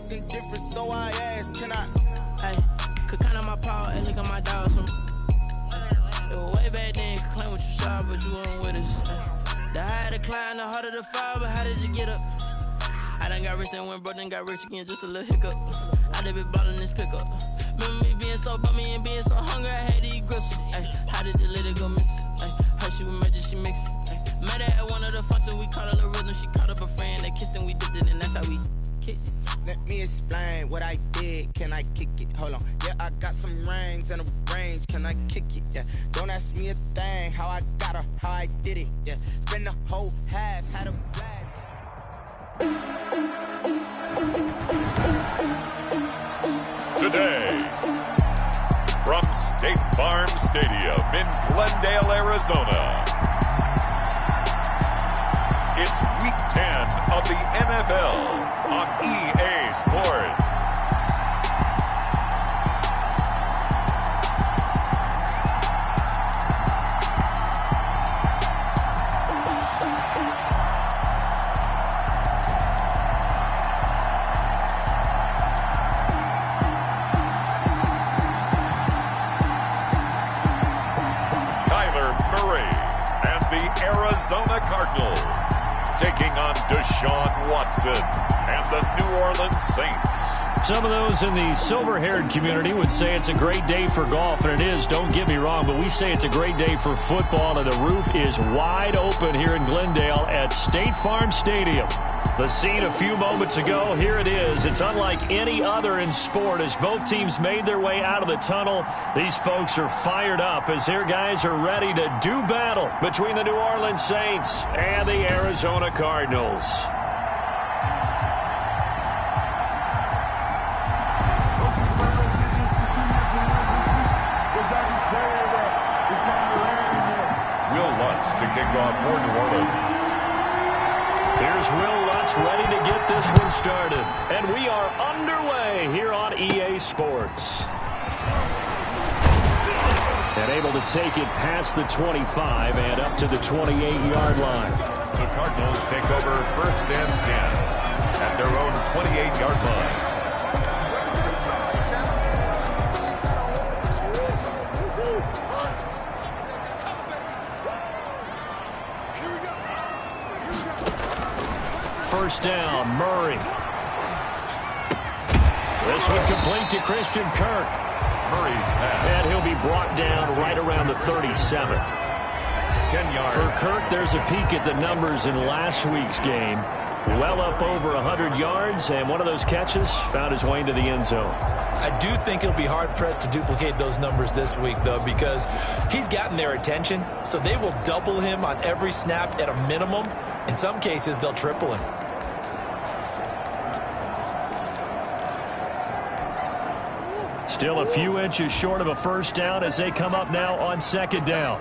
acting different, so I asked, can I? Hey, could count on my power and look at my dogs. It was way back then, could claim what you saw, but you weren't with us. The higher the climb, the harder the fall, but how did you get up? I done got rich and went broke, then got rich again, just a little hiccup. I done been ballin' this pickup. Remember me being so bummy and being so hungry, I had to eat gristle. Ay, how did the little go miss? Ay, how she was magic, she mixed. Met her at one of the functions, we caught her the rhythm. She caught up a friend, they kissed and we dipped it, and that's how we kicked it. Let me explain what I did. Can I kick it? Hold on. Yeah, I got some rings and a range. Can I kick it? Yeah. Don't ask me a thing. How I got her, how I did it. Yeah. Spend the whole half, had a blast. Today, from State Farm Stadium in Glendale, Arizona, it's Week 10 of the NFL on EA Sports. Kyler Murray and the Arizona Cardinals taking on Deshaun Watson and the New Orleans Saints. Some of those in the silver-haired community would say it's a great day for golf, and it is, don't get me wrong, but we say it's a great day for football, and the roof is wide open here in Glendale at State Farm Stadium. The scene a few moments ago, here it is. It's unlike any other in sport as both teams made their way out of the tunnel. These folks are fired up as their guys are ready to do battle between the New Orleans Saints and the Arizona Cardinals. Will Lutz to kick off for New Orleans. Here's Will Lutz ready to get this one started. And we are underway here on EA Sports. And able to take it past the 25 and up to the 28-yard line. The Cardinals take over 1st and 10 at their own 28-yard line. First down, Murray. This one complete to Christian Kirk. Murray's pass. And he'll be brought down right around the 37. 10 yards. For Kirk, there's a peek at the numbers in last week's game. Well up over 100 yards, and one of those catches found his way into the end zone. I do think he'll be hard-pressed to duplicate those numbers this week, though, because he's gotten their attention, so they will double him on every snap at a minimum. In some cases, they'll triple him. Still a few inches short of a first down as they come up now on second down.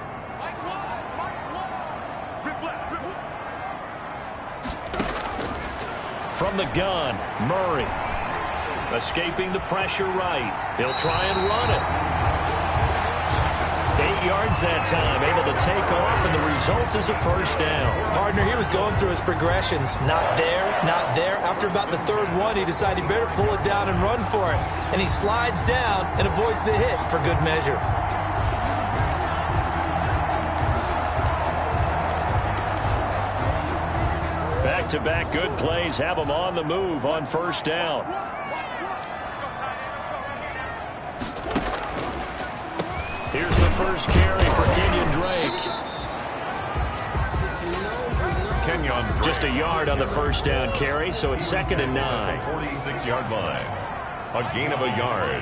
From the gun, Murray. Escaping the pressure right. He'll try and run it. 8 yards that time, able to take off, and the result is a first down. Partner, he was going through his progressions. Not there, not there. After about the third one, he decided he better pull it down and run for it. And he slides down and avoids the hit for good measure. Back-to-back good plays have him on the move on first down. Here's the first carry for Kenyon Drake. Kenyon Drake. Just a yard on the first down carry, so it's 2nd and 9. 46-yard line. A gain of a yard.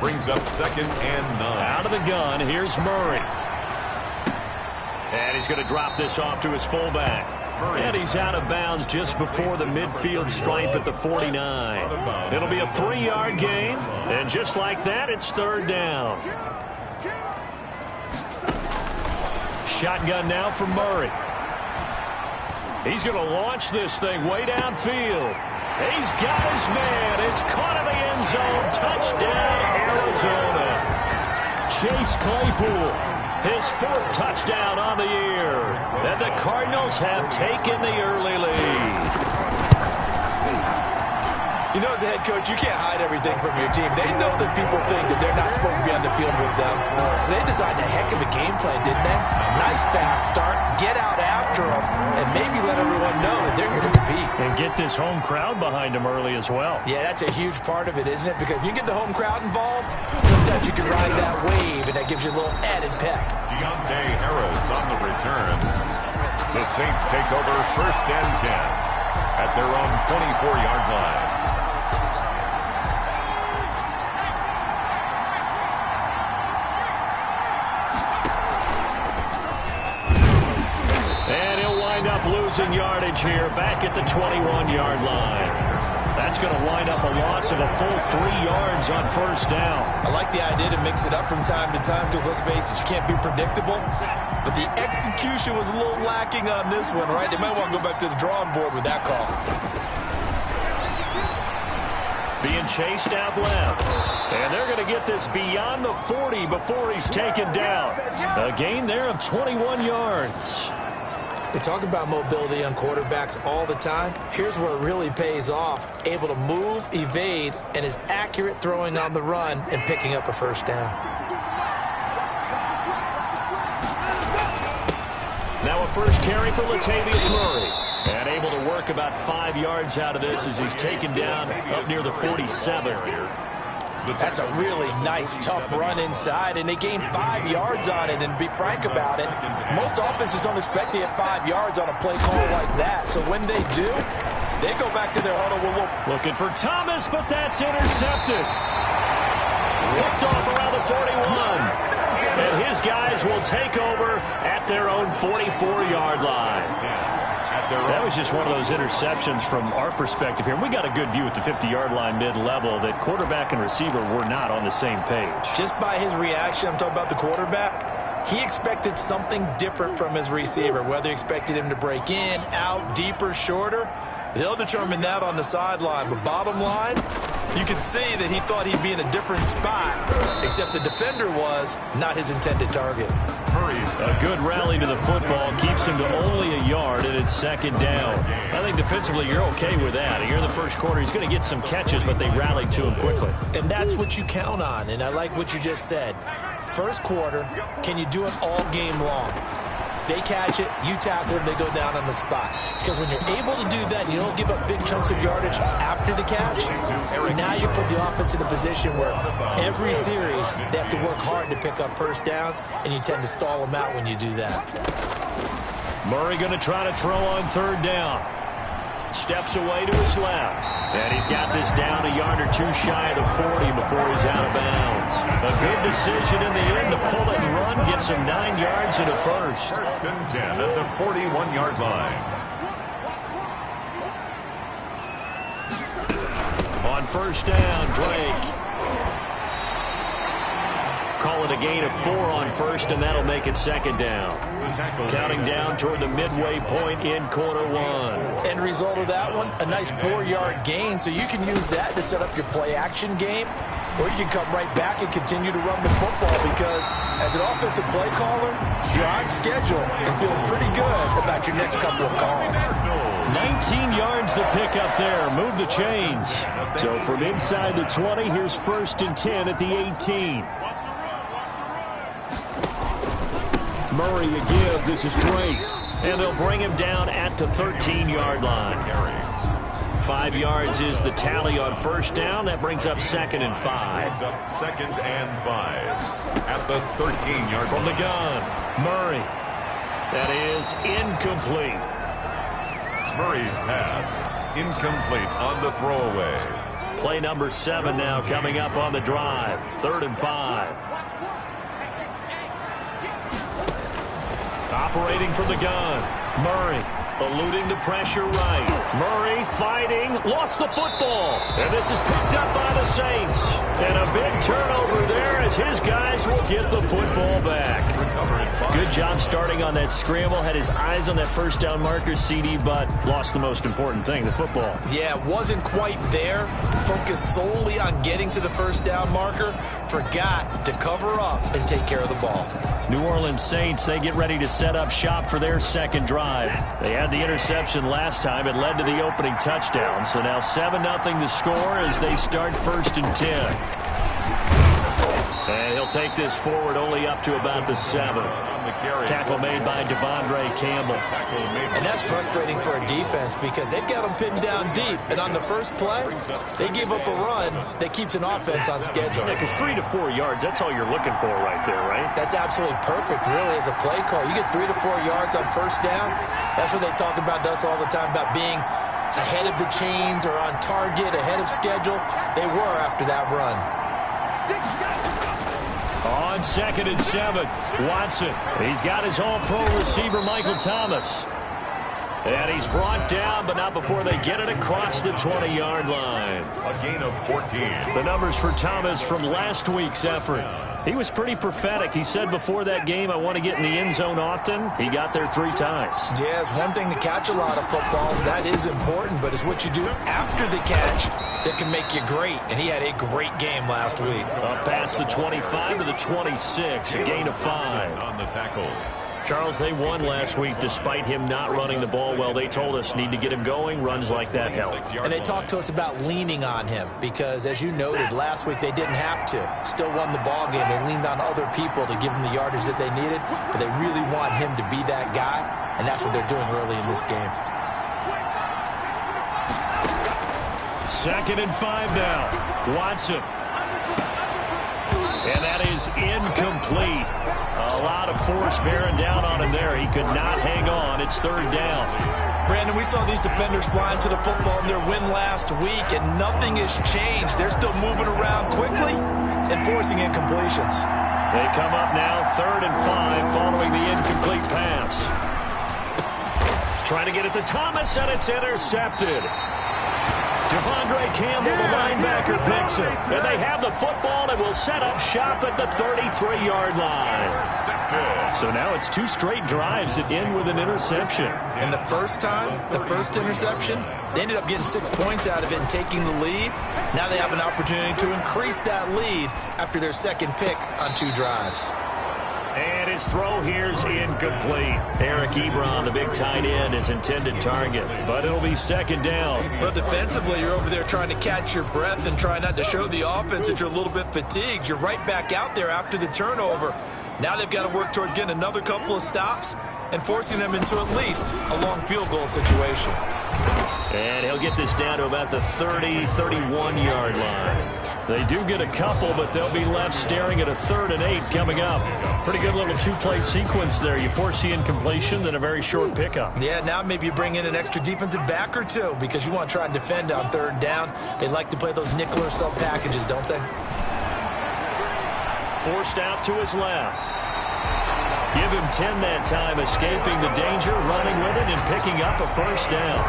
Brings up 2nd and 9. Out of the gun, here's Murray. And he's going to drop this off to his fullback. And he's out of bounds just before the midfield stripe at the 49. It'll be a 3-yard gain, and just like that, it's 3rd down. Shotgun now for Murray. He's going to launch this thing way downfield. He's got his man. It's caught in the end zone. Touchdown, Arizona. Chase Claypool, his 4th touchdown on the year. And the Cardinals have taken the early lead. You know, as a head coach, you can't hide everything from your team. They know that people think that they're not supposed to be on the field with them. So they designed a heck of a game plan, didn't they? Nice fast start, get out after them, and maybe let everyone know that they're here to compete. And get this home crowd behind them early as well. Yeah, that's a huge part of it, isn't it? Because if you get the home crowd involved, sometimes you can ride that wave, and that gives you a little added pep. Deontay Harris on the return. The Saints take over 1st and 10 at their own 24-yard line. And he'll wind up losing yardage here back at the 21-yard line. That's going to wind up a loss of a full 3 yards on 1st down. I like the idea to mix it up from time to time because, let's face it, you can't be predictable. But the execution was a little lacking on this one, right? They might want to go back to the drawing board with that call. Being chased out left. And they're going to get this beyond the 40 before he's taken down. A gain there of 21 yards. They talk about mobility on quarterbacks all the time. Here's where it really pays off. Able to move, evade, and is accurate throwing on the run and picking up a 1st down. Now a first carry for Latavius Murray. And able to work about 5 yards out of this as he's taken down up near the 47. That's a really nice, tough run inside, and they gained 5 yards on it. And to be frank about it, most offenses don't expect to get 5 yards on a play call like that. So when they do, they go back to their huddle. Looking for Thomas, but that's intercepted. Picked off around the 41. And his guys will take over at their own 44-yard line. That was just one of those interceptions from our perspective here. And we got a good view at the 50-yard line mid-level that quarterback and receiver were not on the same page. Just by his reaction, I'm talking about the quarterback, he expected something different from his receiver, whether he expected him to break in, out, deeper, shorter. They'll determine that on the sideline. But bottom line, you can see that he thought he'd be in a different spot, except the defender was not his intended target. A good rally to the football keeps him to only a yard, and it's 2nd down. I think defensively you're okay with that. Here in the first quarter, he's going to get some catches, but they rallied to him quickly. And that's what you count on, and I like what you just said. First quarter, can you do it all game long? They catch it, you tackle it, they go down on the spot. Because when you're able to do that, you don't give up big chunks of yardage after the catch. Now you put the offense in a position where every series they have to work hard to pick up 1st downs, and you tend to stall them out when you do that. Murray going to try to throw on 3rd down. Steps away to his left. And he's got this down a yard or 2 shy of the 40 before he's out of bounds. A good decision in the end to pull it and run. Gets him 9 yards and a first. 1st and 10 at the 41-yard line. On 1st down, Drake. Call it a gain of 4 on 1st, and that'll make it 2nd down. Counting down toward the midway point in quarter 1. End result of that one, a nice 4-yard gain, so you can use that to set up your play-action game, or you can come right back and continue to run the football because as an offensive play caller, you're on schedule and feeling pretty good about your next couple of calls. 19 yards to pick up there. Move the chains. So from inside the 20, here's 1st and 10 at the 18. Murray a give. This is Drake. And they'll bring him down at the 13-yard line. 5 yards is the tally on 1st down. That brings up 2nd and 5. Brings up 2nd and 5 at the 13-yard line. From the gun, Murray. That is incomplete. Murray's pass incomplete on the throwaway. Play number 7 now coming up on the drive. 3rd and 5. Operating from the gun, Murray eluding the pressure right. Murray fighting, lost the football. And this is picked up by the Saints. And a big turnover there as his guys will get the football back. Good job starting on that scramble. Had his eyes on that 1st down marker, CD, but lost the most important thing, the football. Yeah, wasn't quite there. Focused solely on getting to the 1st down marker. Forgot to cover up and take care of the ball. New Orleans Saints, they get ready to set up shop for their 2nd drive. They had had the interception last time. It led to the opening touchdown. So now 7-0 to score as they start 1st and 10. And he'll take this forward only up to about the 7. Tackle made by Devondre Campbell. And that's frustrating for a defense because they've got them pinned down deep. And on the first play, they give up a run that keeps an offense on schedule. Yeah, because 3 to 4 yards, that's all you're looking for right there, right? That's absolutely perfect, really, as a play call. You get 3 to 4 yards on first down. That's what they talk about us all the time, about being ahead of the chains or on target, ahead of schedule. They were after that run. On 2nd and 7, Watson. He's got his all-pro receiver, Michael Thomas. And he's brought down, but not before they get it across the 20-yard line. A gain of 14. The numbers for Thomas from last week's effort. He was pretty prophetic. He said before that game, I want to get in the end zone often. He got there 3 times. Yeah, it's one thing to catch a lot of footballs. That is important, but it's what you do after the catch that can make you great. And he had a great game last week. Up past the 25 to the 26, a gain of 5. On the tackle. Charles, they won last week despite him not running the ball well. They told us need to get him going. Runs like that help. And they talked to us about leaning on him because, as you noted, last week they didn't have to. Still won the ball game. They leaned on other people to give them the yardage that they needed, but they really want him to be that guy, and that's what they're doing early in this game. 2nd and 5 now. Watson. And that is incomplete. A lot of force bearing down on him there. He could not hang on. It's 3rd down. Brandon, we saw these defenders flying to the football in their win last week, and nothing has changed. They're still moving around quickly and forcing incompletions. They come up now 3rd and 5 following the incomplete pass. Trying to get it to Thomas, and it's intercepted. Devondre Campbell, the linebacker, picks it. And they have the football and will set up shop at the 33-yard line. So now it's 2 straight drives that end with an interception. And the first interception, they ended up getting 6 points out of it and taking the lead. Now they have an opportunity to increase that lead after their 2nd pick on 2 drives. And his throw here's incomplete. Eric Ebron, the big tight end, is intended target, but it'll be 2nd down. Well, defensively, you're over there trying to catch your breath and try not to show the offense that you're a little bit fatigued. You're right back out there after the turnover. Now they've got to work towards getting another couple of stops and forcing them into at least a long field goal situation. And he'll get this down to about the 31-yard line. They do get a couple, but they'll be left staring at a 3rd and 8 coming up. Pretty good little 2-play sequence there. You force the incompletion, then a very short pickup. Yeah, now maybe you bring in an extra defensive back or 2 because you want to try and defend on 3rd down. They like to play those nickel or sub packages, don't they? Forced out to his left. Give him 10 that time, escaping the danger, running with it, and picking up a 1st down.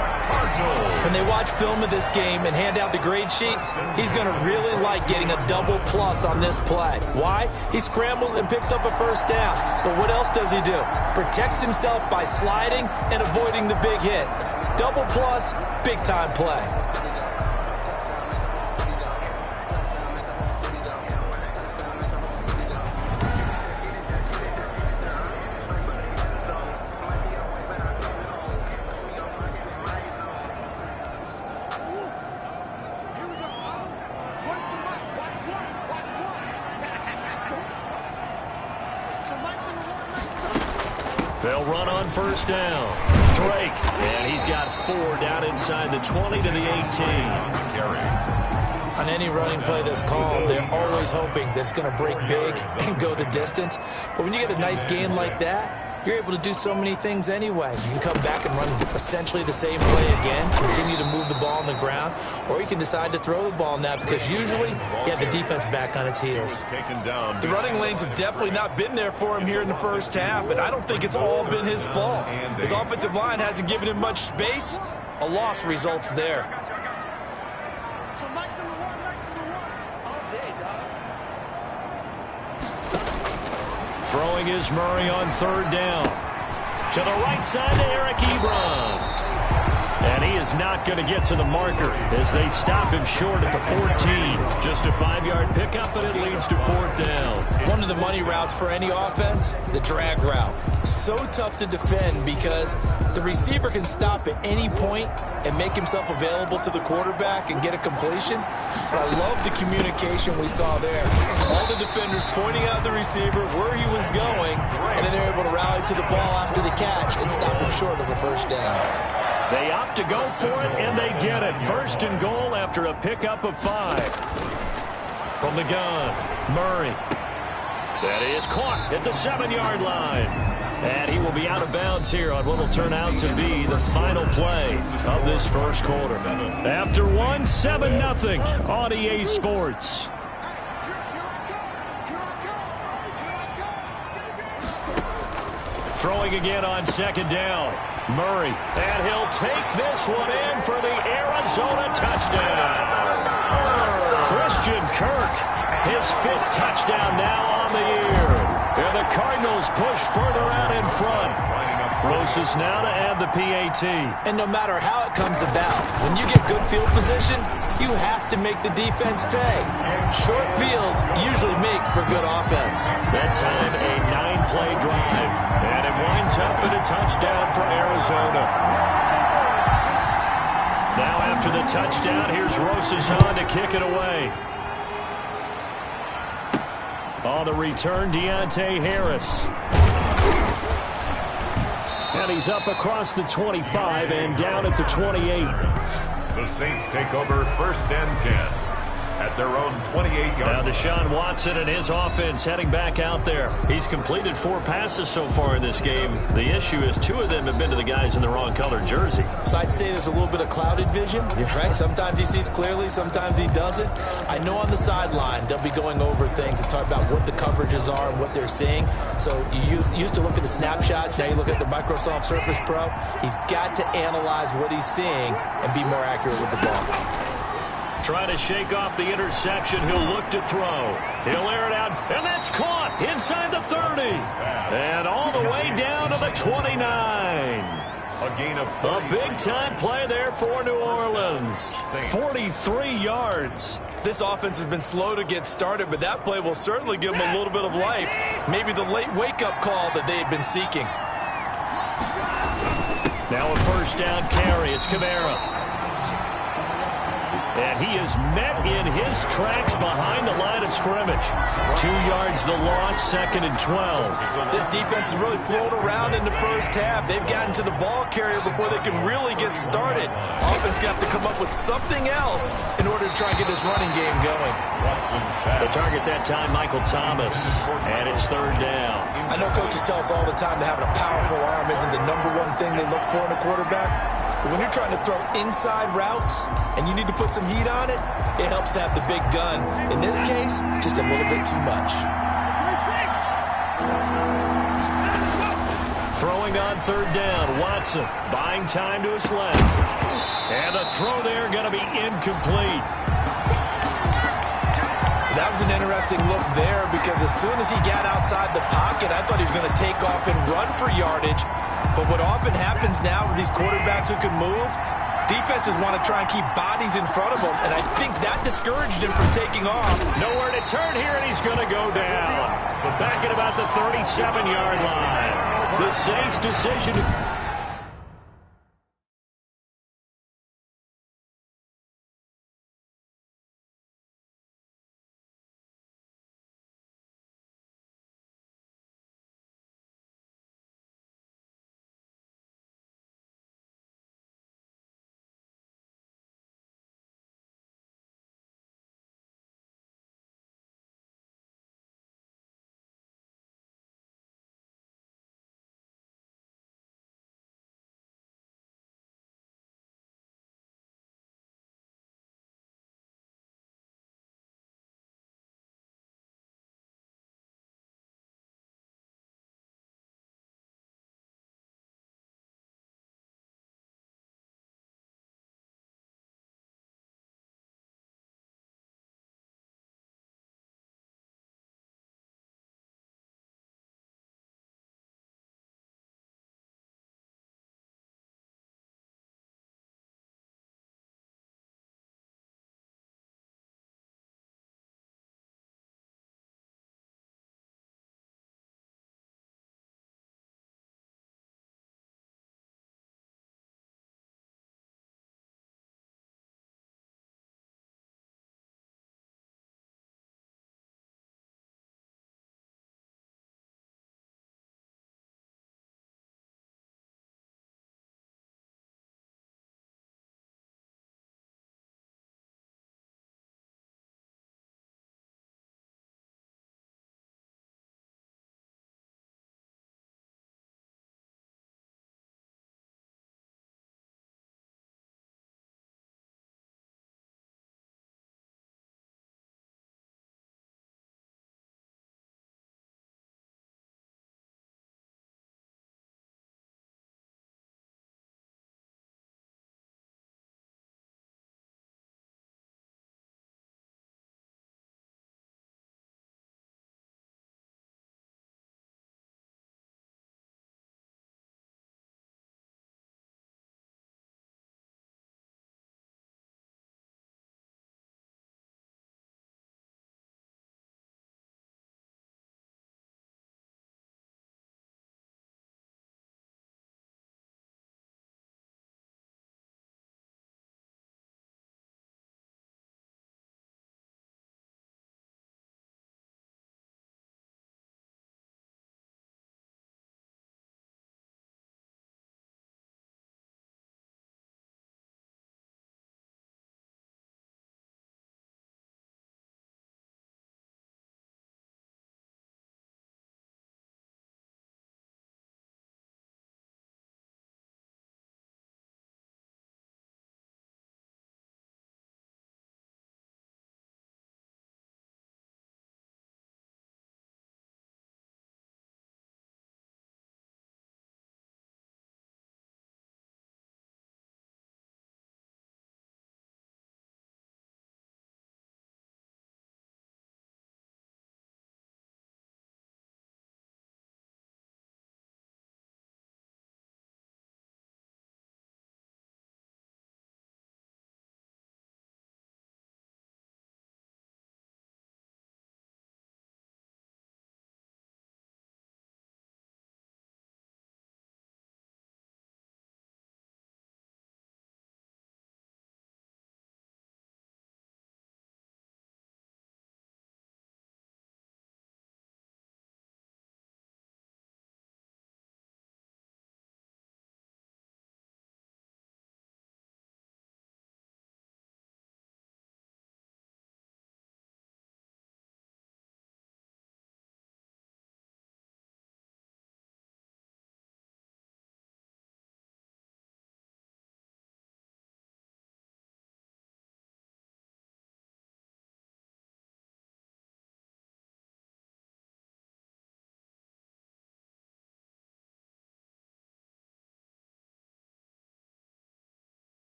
When they watch film of this game and hand out the grade sheets, he's going to really like getting a double plus on this play. Why? He scrambles and picks up a 1st down. But what else does he do? Protects himself by sliding and avoiding the big hit. Double plus, big-time play. They'll run on 1st down. Drake, and he's got 4 down inside the 20 to the 18. On any running play that's called, they're always hoping that it's going to break big and go the distance. But when you get a nice gain like that, you're able to do so many things anyway. You can come back and run essentially the same play again, continue to move the ball on the ground, or you can decide to throw the ball now because usually you have the defense back on its heels. The running lanes have definitely not been there for him here in the first half, and I don't think it's all been his fault. His offensive line hasn't given him much space. A loss results there. Throwing is Murray on 3rd down. To the right side to Eric Ebron. And he is not going to get to the marker as they stop him short at the 14. Just a 5-yard pickup, and it leads to 4th down. One of the money routes for any offense, the drag route. So tough to defend because the receiver can stop at any point and make himself available to the quarterback and get a completion. But I love the communication we saw there. All the defenders pointing out the receiver where he was going, and then they're able to rally to the ball after the catch and stop him short of a 1st down. They opt to go for it, and they get it. 1st and goal after a pickup of 5. From the gun, Murray. That is caught at the 7-yard line. And he will be out of bounds here on what will turn out to be the final play of this 1st quarter. After 1, 7-0 on EA Sports. Throwing again on 2nd down. Murray, and he'll take this one in for the Arizona touchdown. Christian Kirk, his 5th touchdown now on the year. And the Cardinals push further out in front. Rosas now to add the PAT. And no matter how it comes about, when you get good field position, you have to make the defense pay. Short fields usually make for good offense. That time a 9-play drive. And it winds up in a touchdown for Arizona. Now after the touchdown, here's Rosas on to kick it away. On the return, Deontay Harris. And he's up across the 25 and down at the 28. The Saints take over 1st and 10 at their own 28-yard line. Now Deshaun Watson and his offense heading back out there. He's completed 4 passes so far in this game. The issue is 2 of them have been to the guys in the wrong colored jersey. So I'd say there's a little bit of clouded vision, right? Sometimes he sees clearly, sometimes he doesn't. I know on the sideline they'll be going over things and talk about what the coverages are and what they're seeing. So you used to look at the snapshots, now you look at the Microsoft Surface Pro. He's got to analyze what he's seeing and be more accurate with the ball. Trying to shake off the interception. He'll look to throw. He'll air it out, and that's caught inside the 30. And all the way down to the 29. A gain of A big-time play there for New Orleans. 43 yards. This offense has been slow to get started, but that play will certainly give them a little bit of life. Maybe the late wake-up call that they've been seeking. Now a 1st down carry. It's Kamara. And he is met in his tracks behind the line of scrimmage. 2 yards the loss, 2nd and 12. This defense has really flown around in the 1st half. They've gotten to the ball carrier before they can really get started. Offense got to come up with something else in order to try and get this running game going. The target that time, Michael Thomas. And it's 3rd down. I know coaches tell us all the time that having a powerful arm isn't the #1 thing they look for in a quarterback. But when you're trying to throw inside routes and you need to put some heat on it, it helps to have the big gun. In this case, just a little bit too much. Throwing on 3rd down, Watson buying time to his left. And the throw there going to be incomplete. That was an interesting look there because as soon as he got outside the pocket, I thought he was going to take off and run for yardage. But what often happens now with these quarterbacks who can move, defenses want to try and keep bodies in front of them, and I think that discouraged him from taking off. Nowhere to turn here, and he's going to go down. Back at about the 37-yard line. The Saints' decision to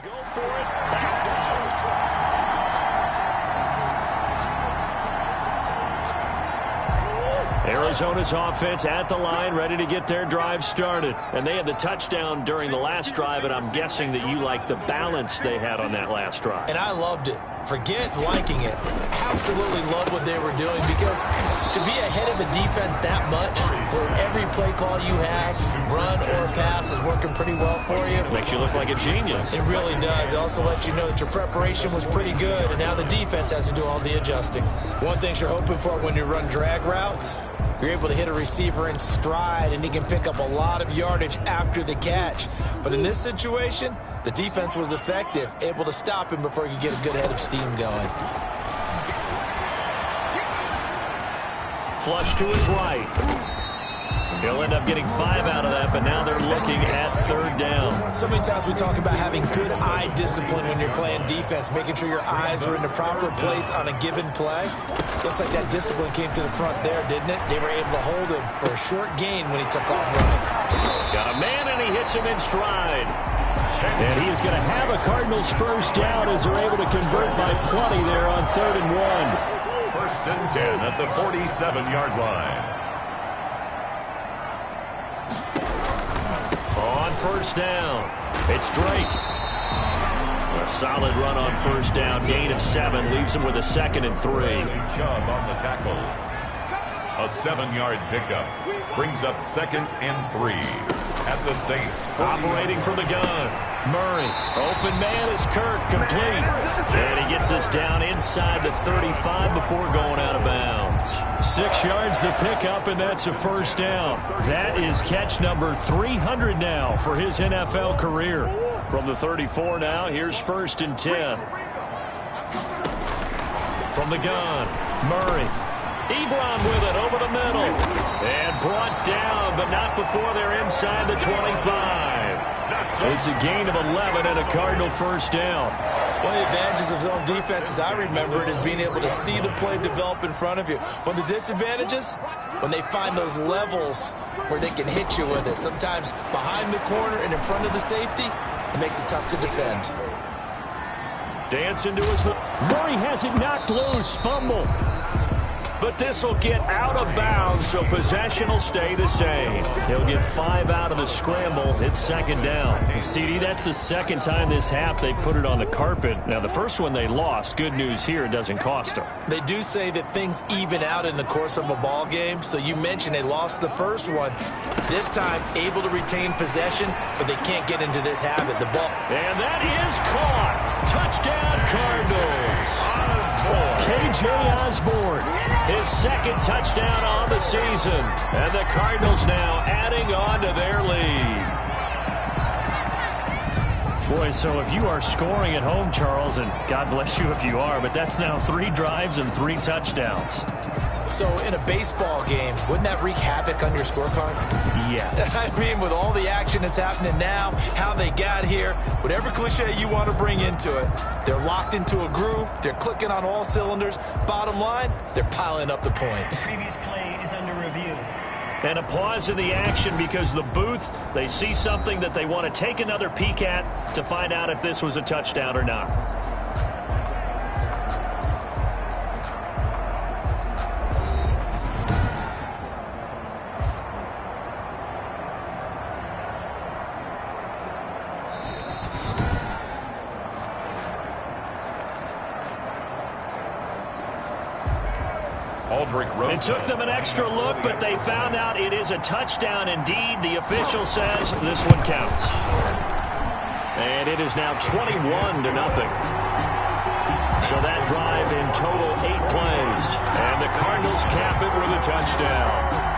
Go for it. Back down. Arizona's offense at the line, ready to get their drive started. And they had the touchdown during the last drive, and I'm guessing that you like the balance they had on that last drive. And I loved it. Forget liking it. Absolutely love what they were doing, because to be ahead of a defense that much, where every play call you have, run or pass, is working pretty well for you. Makes you look like a genius. It really does. It also lets you know that your preparation was pretty good, and now the defense has to do all the adjusting. One thing you're hoping for when you run drag routes, you're able to hit a receiver in stride, and he can pick up a lot of yardage after the catch. But in this situation, the defense was effective, able to stop him before he could get a good head of steam going. Flush to his right. He'll end up getting 5 out of that, but now they're looking at third down. So many times we talk about having good eye discipline when you're playing defense, making sure your eyes are in the proper place on a given play. Looks like that discipline came to the front there, didn't it? They were able to hold him for a short gain when he took off running. Got a man, and he hits him in stride. And he is going to have a Cardinals first down as they're able to convert by plenty there on 3rd and 1. First and 10 at the 47-yard line. On first down, it's Drake. A solid run on first down, gain of 7, leaves him with a 2nd and 3. Chubb on the tackle. A 7-yard pickup brings up 2nd and 3 at the Saints. Operating from the gun, Murray. Open man is Kirk, complete. And he gets us down inside the 35 before going out of bounds. 6 yards the pickup, and that's a first down. That is catch number 300 now for his NFL career. From the 34 now, here's 1st and 10. From the gun, Murray. Ebron with it over the middle. And brought down, but not before they're inside the 25. It's a gain of 11 and a Cardinal first down. One of the advantages of zone defense, as I remember it, is being able to see the play develop in front of you. One of the disadvantages, when they find those levels where they can hit you with it. Sometimes behind the corner and in front of the safety, it makes it tough to defend. Dance into his... Murray has it knocked loose. Fumble. But this will get out of bounds, so possession will stay the same. He'll get 5 out of the scramble. It's 2nd down. CD, that's the 2nd time this half they put it on the carpet. Now, the first one they lost. Good news here, it doesn't cost them. They do say that things even out in the course of a ball game. So you mentioned they lost the first one. This time, able to retain possession, but they can't get into this habit. The ball. And that is caught. Touchdown, Cardinals. KJ Osborne, his 2nd touchdown on the season. And the Cardinals now adding on to their lead. Boy, so if you are scoring at home, Charles, and God bless you if you are, but that's now 3 drives and 3 touchdowns. So in a baseball game, wouldn't that wreak havoc on your scorecard? Yes. I mean, with all the action that's happening now, how they got here, whatever cliche you want to bring into it, they're locked into a groove, they're clicking on all cylinders. Bottom line, they're piling up the points. The previous play is under review. And a pause in the action because the booth, they see something that they want to take another peek at to find out if this was a touchdown or not. It took them an extra look, but they found out it is a touchdown indeed. The official says this one counts. And it is now 21-0. So that drive in total 8 plays. And the Cardinals cap it with a touchdown.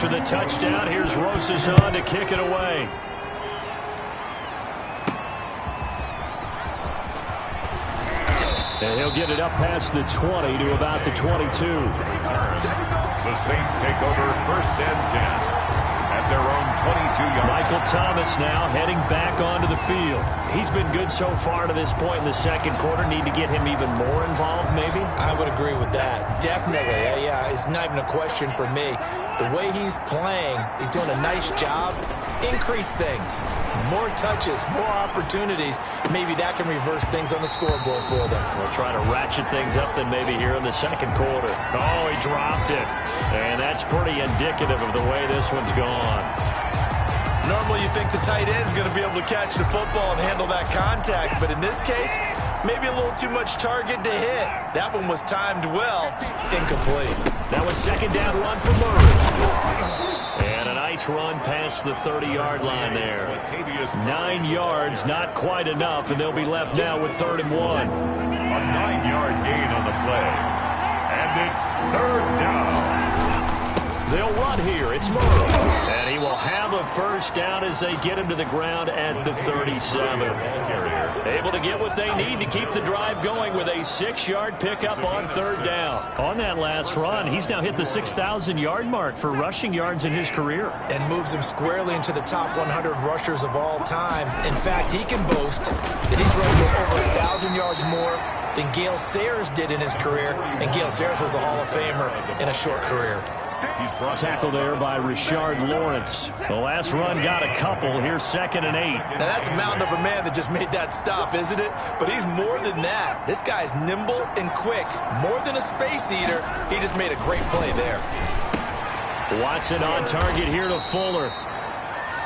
After the touchdown, here's Rosas on to kick it away. And he'll get it up past the 20 to about the 22. The Saints take over 1st and 10 at their own yards. Michael Thomas now heading back onto the field. He's been good so far to this point in the second quarter. Need to get him even more involved, maybe? I would agree with that. Definitely. Yeah, it's not even a question for me. The way he's playing, he's doing a nice job. Increase things. More touches, more opportunities. Maybe that can reverse things on the scoreboard for them. We'll try to ratchet things up then maybe here in the second quarter. Oh, he dropped it. And that's pretty indicative of the way this one's gone. Normally you think the tight end's going to be able to catch the football and handle that contact, but in this case, maybe a little too much target to hit. That one was timed well, incomplete. That was second down run for Murray. And a nice run past the 30-yard line there. 9 yards, not quite enough, and they'll be left now with 3rd and 1. A 9-yard gain on the play. And it's 3rd down. They'll run here. It's Murray. And he will have a first down as they get him to the ground at the 37. Able to get what they need to keep the drive going with a 6-yard pickup on 3rd down. On that last run, he's now hit the 6,000-yard mark for rushing yards in his career. And moves him squarely into the top 100 rushers of all time. In fact, he can boast that he's rushed for over 1,000 yards more than Gale Sayers did in his career. And Gale Sayers was a Hall of Famer in a short career. He's tackled there by Rashard Lawrence. The last run got a couple. Here's 2nd and 8. Now that's a mountain of a man that just made that stop, isn't it? But he's more than that. This guy's nimble and quick. More than a space eater. He just made a great play there. Watson on target here to Fuller.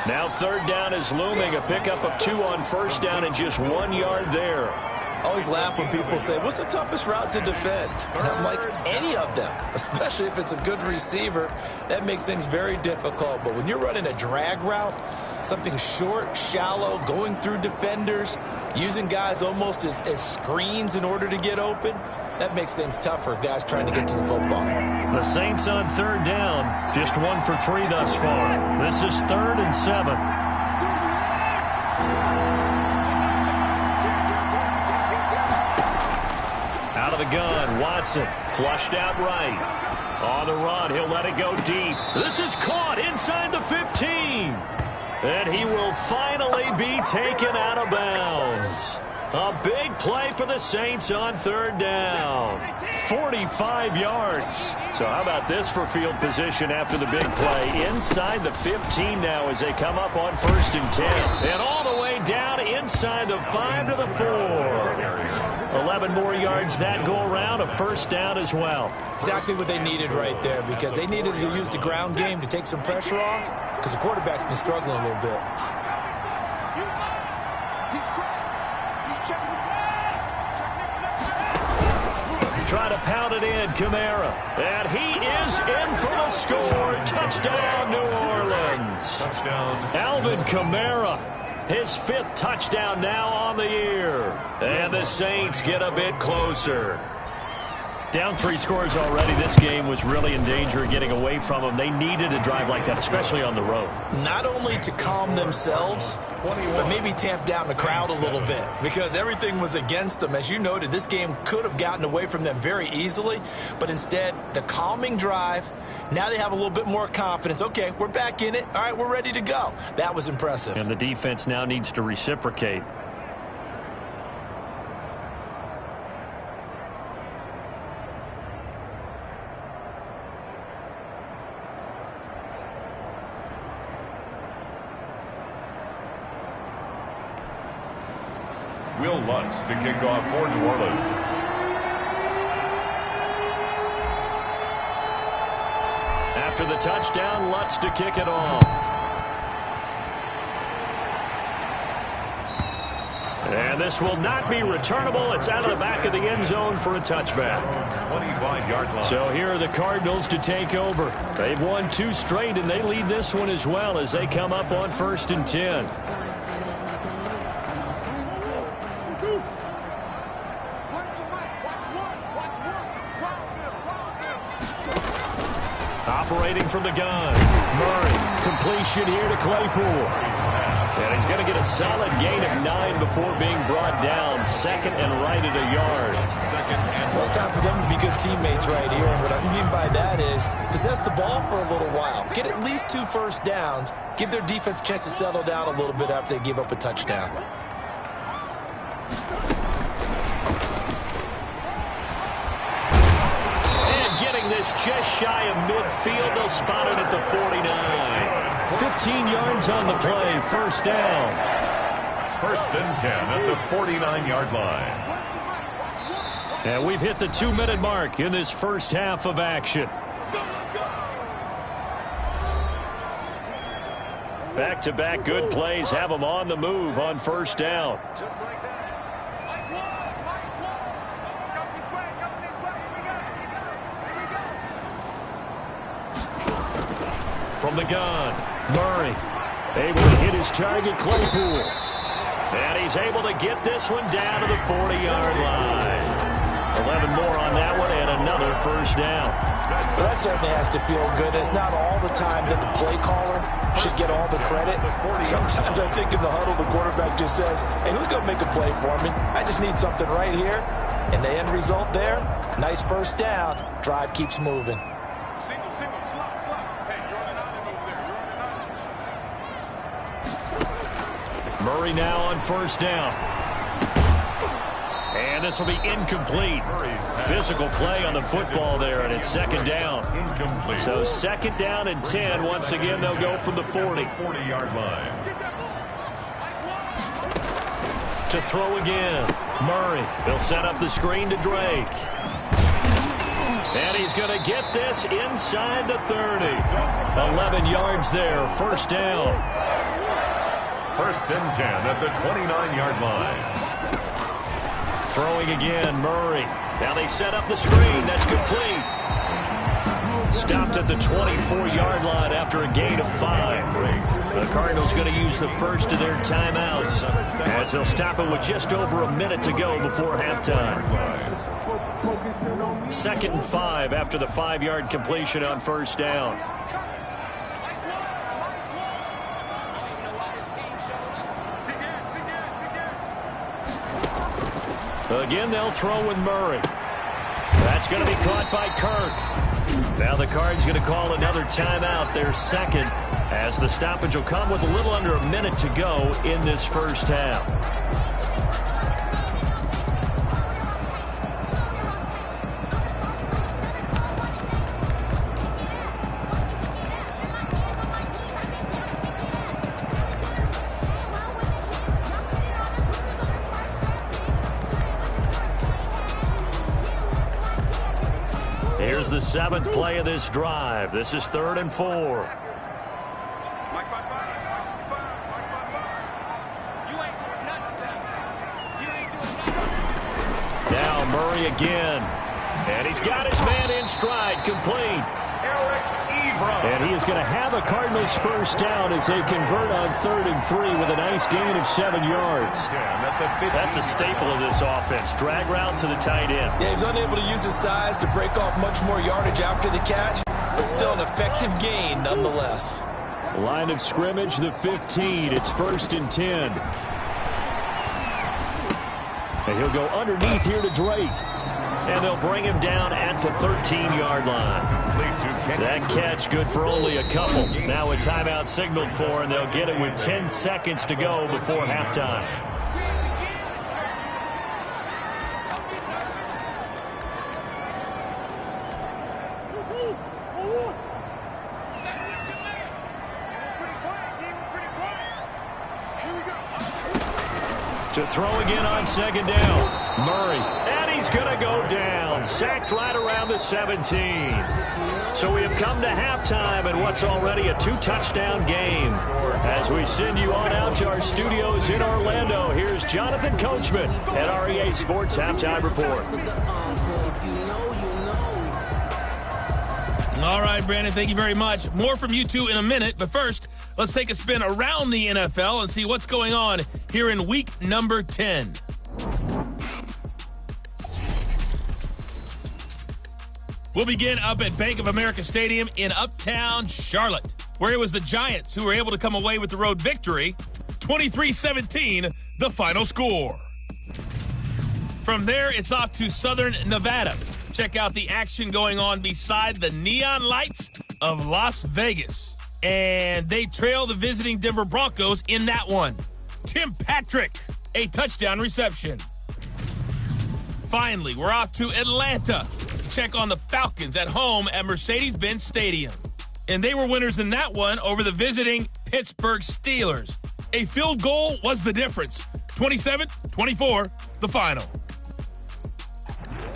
Now 3rd down is looming. A pickup of 2 on 1st down and just 1 yard there. I always laugh when people say, what's the toughest route to defend? And I'm like, any of them, especially if it's a good receiver. That makes things very difficult. But when you're running a drag route, something short, shallow, going through defenders, using guys almost as screens in order to get open, that makes things tougher, guys trying to get to the football. The Saints on 3rd down, just 1 for 3 thus far. This is 3rd and 7. Out of the gun, Watson flushed out right. On the run, he'll let it go deep. This is caught inside the 15. And he will finally be taken out of bounds. A big play for the Saints on 3rd down. 45 yards. So how about this for field position after the big play? Inside the 15 now as they come up on 1st and 10. And all the way down inside the 5 to the 4. 11 more yards that go around, a 1st down as well. Exactly what they needed right there, because they needed to use the ground game to take some pressure off, because the quarterback's been struggling a little bit. Try to pound it in, Kamara. And he is in for the score. Touchdown, New Orleans. Touchdown. Alvin Kamara, his 5th touchdown now on the year. And the Saints get a bit closer. Down 3 scores already. This game was really in danger of getting away from them. They needed a drive like that, especially on the road. Not only to calm themselves, but maybe tamp down the crowd a little bit, because everything was against them. As you noted, this game could have gotten away from them very easily, but instead, the calming drive, now they have a little bit more confidence. Okay, we're back in it. All right, we're ready to go. That was impressive. And the defense now needs to reciprocate. Will Lutz to kick off for New Orleans. After the touchdown, Lutz to kick it off. And this will not be returnable. It's out of the back of the end zone for a touchback. 25-yard line. So here are the Cardinals to take over. They've won 2 straight, and they lead this one as well as they come up on 1st and 10. Operating from the gun. Murray. Completion here to Claypool. And He's going to get a solid gain of 9 before being brought down. Second and right at a yard. Well, it's time for them to be good teammates right here. And what I mean by that is possess the ball for a little while. Get at least 2 first downs. Give their defense a chance to settle down a little bit after they give up a touchdown. And getting this just shy of midfield. They'll spot it at the 49. 15 yards on the play. First down. First and 10 at the 49-yard line. And we've hit the 2-minute mark in this first half of action. Back-to-back good plays have them on the move on first down. Just like that. From the gun, Murray able to hit his target, Claypool. And he's able to get this one down to the 40-yard line. 11 more on that one and another first down. Well, that certainly has to feel good. It's not all the time that the play caller should get all the credit. Sometimes I think in the huddle, the quarterback just says, hey, who's going to make a play for me? I just need something right here. And the end result there, nice first down. Drive keeps moving. Single, slot. Hey, you're on an island over there. You're on an island. Murray now on first down. And this will be incomplete. Physical play on the football there, and it's second down. Incomplete. So second down and 10. Once again, they'll go from the 40. 40-yard line. To throw again. Murray. They'll set up the screen to Drake. And he's going to get this inside the 30. 11 yards there. First down. First and 10 at the 29-yard line. Throwing again, Murray. Now they set up the screen. That's complete. Stopped at the 24-yard line after a gain of 5. The Cardinals going to use the first of their timeouts as they'll stop it with just over a minute to go before halftime. Second and 5 after the 5-yard completion on first down. Again, they'll throw with Murray. That's going to be caught by Kirk. Now the Cards going to call another timeout, their second, as the stoppage will come with a little under a minute to go in this first half. Here's the 7th play of this drive. This is 3rd and 4. Mike by 5. You ain't doing nothing. You ain't doing nothing. Now Murray again. And he's got his man in stride, complete. Eric Ebron. And he is going to have a Cardinals first down as they convert on 3rd and 3 with a nice gain of 7 yards. That's a staple of this offense. Drag route to the tight end. Yeah, he was unable to use his size to break off much more yardage after the catch, but still an effective gain nonetheless. Line of scrimmage, the 15. It's 1st and 10. And he'll go underneath here to Drake. And they'll bring him down at the 13-yard line. That catch good for only a couple. Now a timeout signaled for, and they'll get it with 10 seconds to go before halftime. To throw again on second down. Murray. And he's going to go down. Sacked right around the 17. So we have come to halftime in what's already a 2-touchdown game. As we send you on out to our studios in Orlando, here's Jonathan Coachman at REA Sports Halftime Report. All right, Brandon, thank you very much. More from you two in a minute, but first, let's take a spin around the NFL and see what's going on here in week number 10. We'll begin up at Bank of America Stadium in Uptown Charlotte, where it was the Giants who were able to come away with the road victory 23-17, the final score. From there, it's off to Southern Nevada. Check out the action going on beside the neon lights of Las Vegas. And they trail the visiting Denver Broncos in that one. Tim Patrick, a touchdown reception. Finally, we're off to Atlanta. Check on the Falcons at home at Mercedes-Benz Stadium. And they were winners in that one over the visiting Pittsburgh Steelers. A field goal was the difference. 27-24, the final.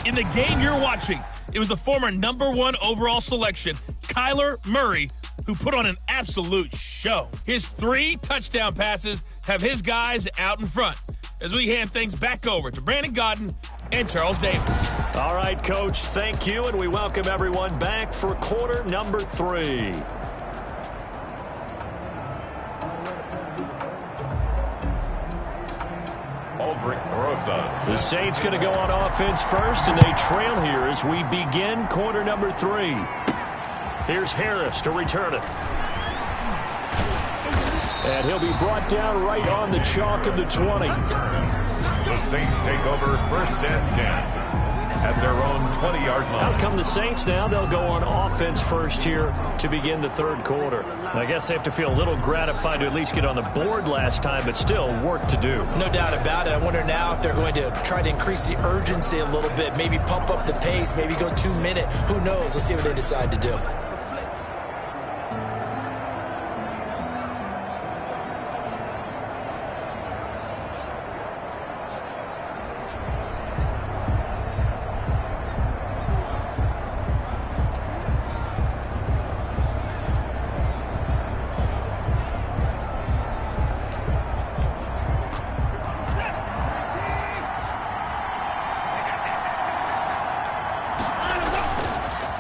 In the game you're watching, it was the former #1 overall selection, Kyler Murray, who put on an absolute show. His 3 touchdown passes have his guys out in front. As we hand things back over to Brandon Gaudin and Charles Davis. All right, Coach, thank you, and we welcome everyone back for quarter number 3. The Saints going to go on offense first, and they trail here as we begin quarter number 3. Here's Harris to return it. And he'll be brought down right on the chalk of the 20. The Saints take over 1st and 10 at their own 20-yard line. Out come the Saints now. They'll go on offense first here to begin the third quarter. I guess they have to feel a little gratified to at least get on the board last time, but still work to do. No doubt about it. I wonder now if they're going to try to increase the urgency a little bit, maybe pump up the pace, maybe go 2-minute. Who knows? Let's see what they decide to do.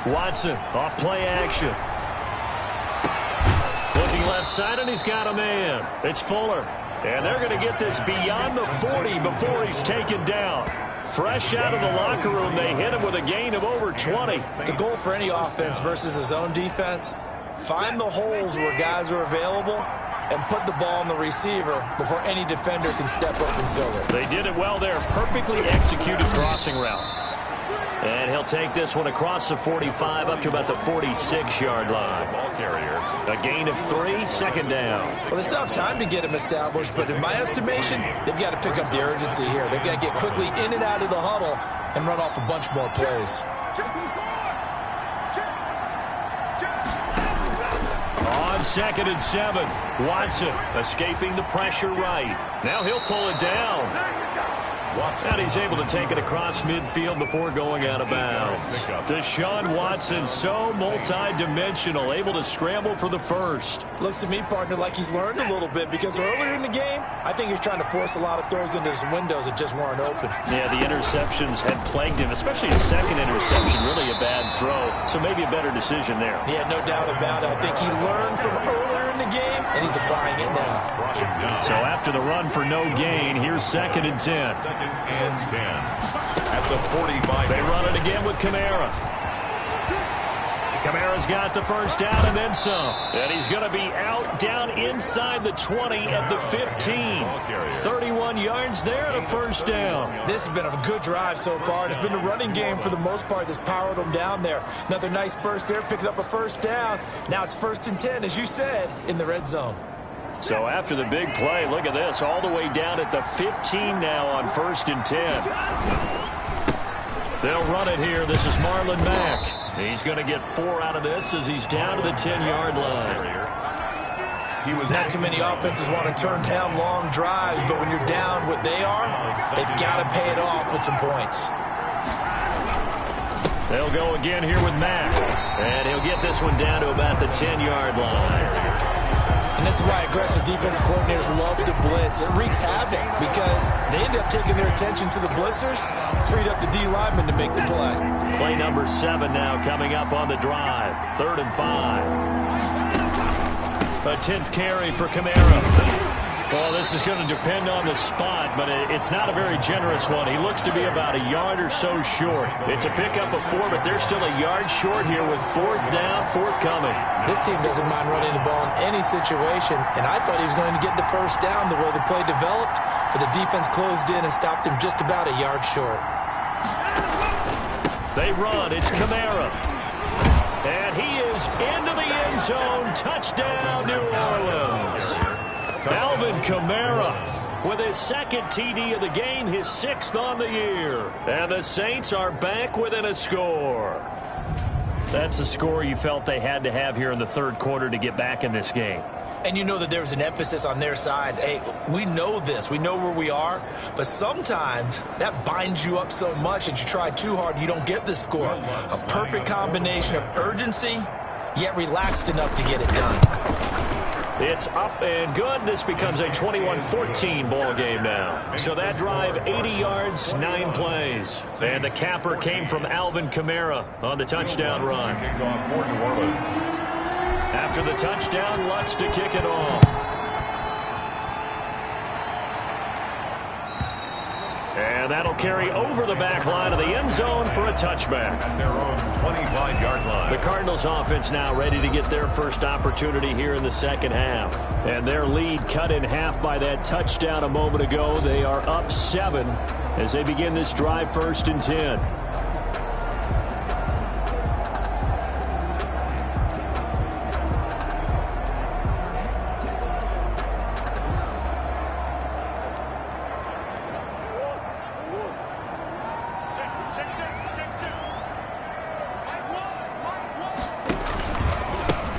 Watson off play action. Looking left side, and he's got a man. It's Fuller. And they're going to get this beyond the 40 before he's taken down. Fresh out of the locker room, they hit him with a gain of over 20. The goal for any offense versus his own defense, find the holes where guys are available and put the ball on the receiver before any defender can step up and fill it. They did it well there. Perfectly executed crossing route. And he'll take this one across the 45 up to about the 46-yard line. Ball carrier. A gain of 3, second down. Well, they still have time to get him established, but in my estimation, they've got to pick up the urgency here. They've got to get quickly in and out of the huddle and run off a bunch more plays. On 2nd and 7, Watson escaping the pressure right. Now he'll pull it down. And he's able to take it across midfield before going out of bounds. Deshaun Watson, so multi-dimensional, able to scramble for the first. Looks to me, partner, like he's learned a little bit because earlier in the game, I think he was trying to force a lot of throws into some windows that just weren't open. Yeah, the interceptions had plagued him, especially his second interception, really a bad throw. So maybe a better decision there. Yeah, no doubt about it. I think he learned from earlier in the game, and he's applying it now. So after the run for no gain, here's 2nd and 10. 2nd and 10 at the 45. They run it again with Kamara. Kamara's got the first down and then some. And he's going to be out down inside the 20 at the 15. 31 yards there and a first down. This has been a good drive so far. It's been a running game for the most part that's powered them down there. Another nice burst there, picking up a first down. Now it's 1st and 10, as you said, in the red zone. So after the big play, look at this, all the way down at the 15 now on 1st and 10. They'll run it here. This is Marlon Mack. He's going to get 4 out of this as he's down to the 10-yard line. Not too many offenses want to turn down long drives, but when you're down what they are, they've got to pay it off with some points. They'll go again here with Mack. And he'll get this one down to about the 10-yard line. And this is why aggressive defensive coordinators love to blitz. It wreaks havoc because they end up taking their attention to the blitzers, freed up the D lineman to make the play. Play number 7 now coming up on the drive. 3rd and 5. A 10th carry for Kamara. Well, this is going to depend on the spot, but it's not a very generous one. He looks to be about a yard or so short. It's a pickup of 4, but they're still a yard short here with 4th down, forthcoming. This team doesn't mind running the ball in any situation, and I thought he was going to get the first down the way the play developed, but the defense closed in and stopped him just about a yard short. They run. It's Kamara. And he is into the end zone. Touchdown, New Orleans. Alvin Kamara with his 2nd TD of the game, his 6th on the year. And the Saints are back within a score. That's a score you felt they had to have here in the 3rd quarter to get back in this game. And you know that there was an emphasis on their side. Hey, we know this. We know where we are. But sometimes that binds you up so much that you try too hard, you don't get the score. A perfect combination of urgency, yet relaxed enough to get it done. It's up and good. This becomes a 21-14 ball game now. So that drive, 80 yards, 9 plays. And the capper came from Alvin Kamara on the touchdown run. After the touchdown, Lutz to kick it off. And that'll carry over the back line of the end zone for a touchback. At their own 25-yard line. The Cardinals offense now ready to get their first opportunity here in the 2nd half. And their lead cut in half by that touchdown a moment ago. They are up 7 as they begin this drive, 1st and 10.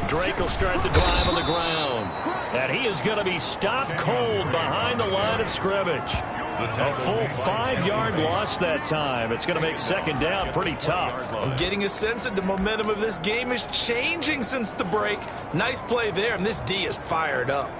Drake will start the drive on the ground. And he is going to be stopped cold behind the line of scrimmage. A full 5-yard loss that time. It's going to make 2nd down pretty tough. I'm getting a sense that the momentum of this game is changing since the break. Nice play there, and this D is fired up.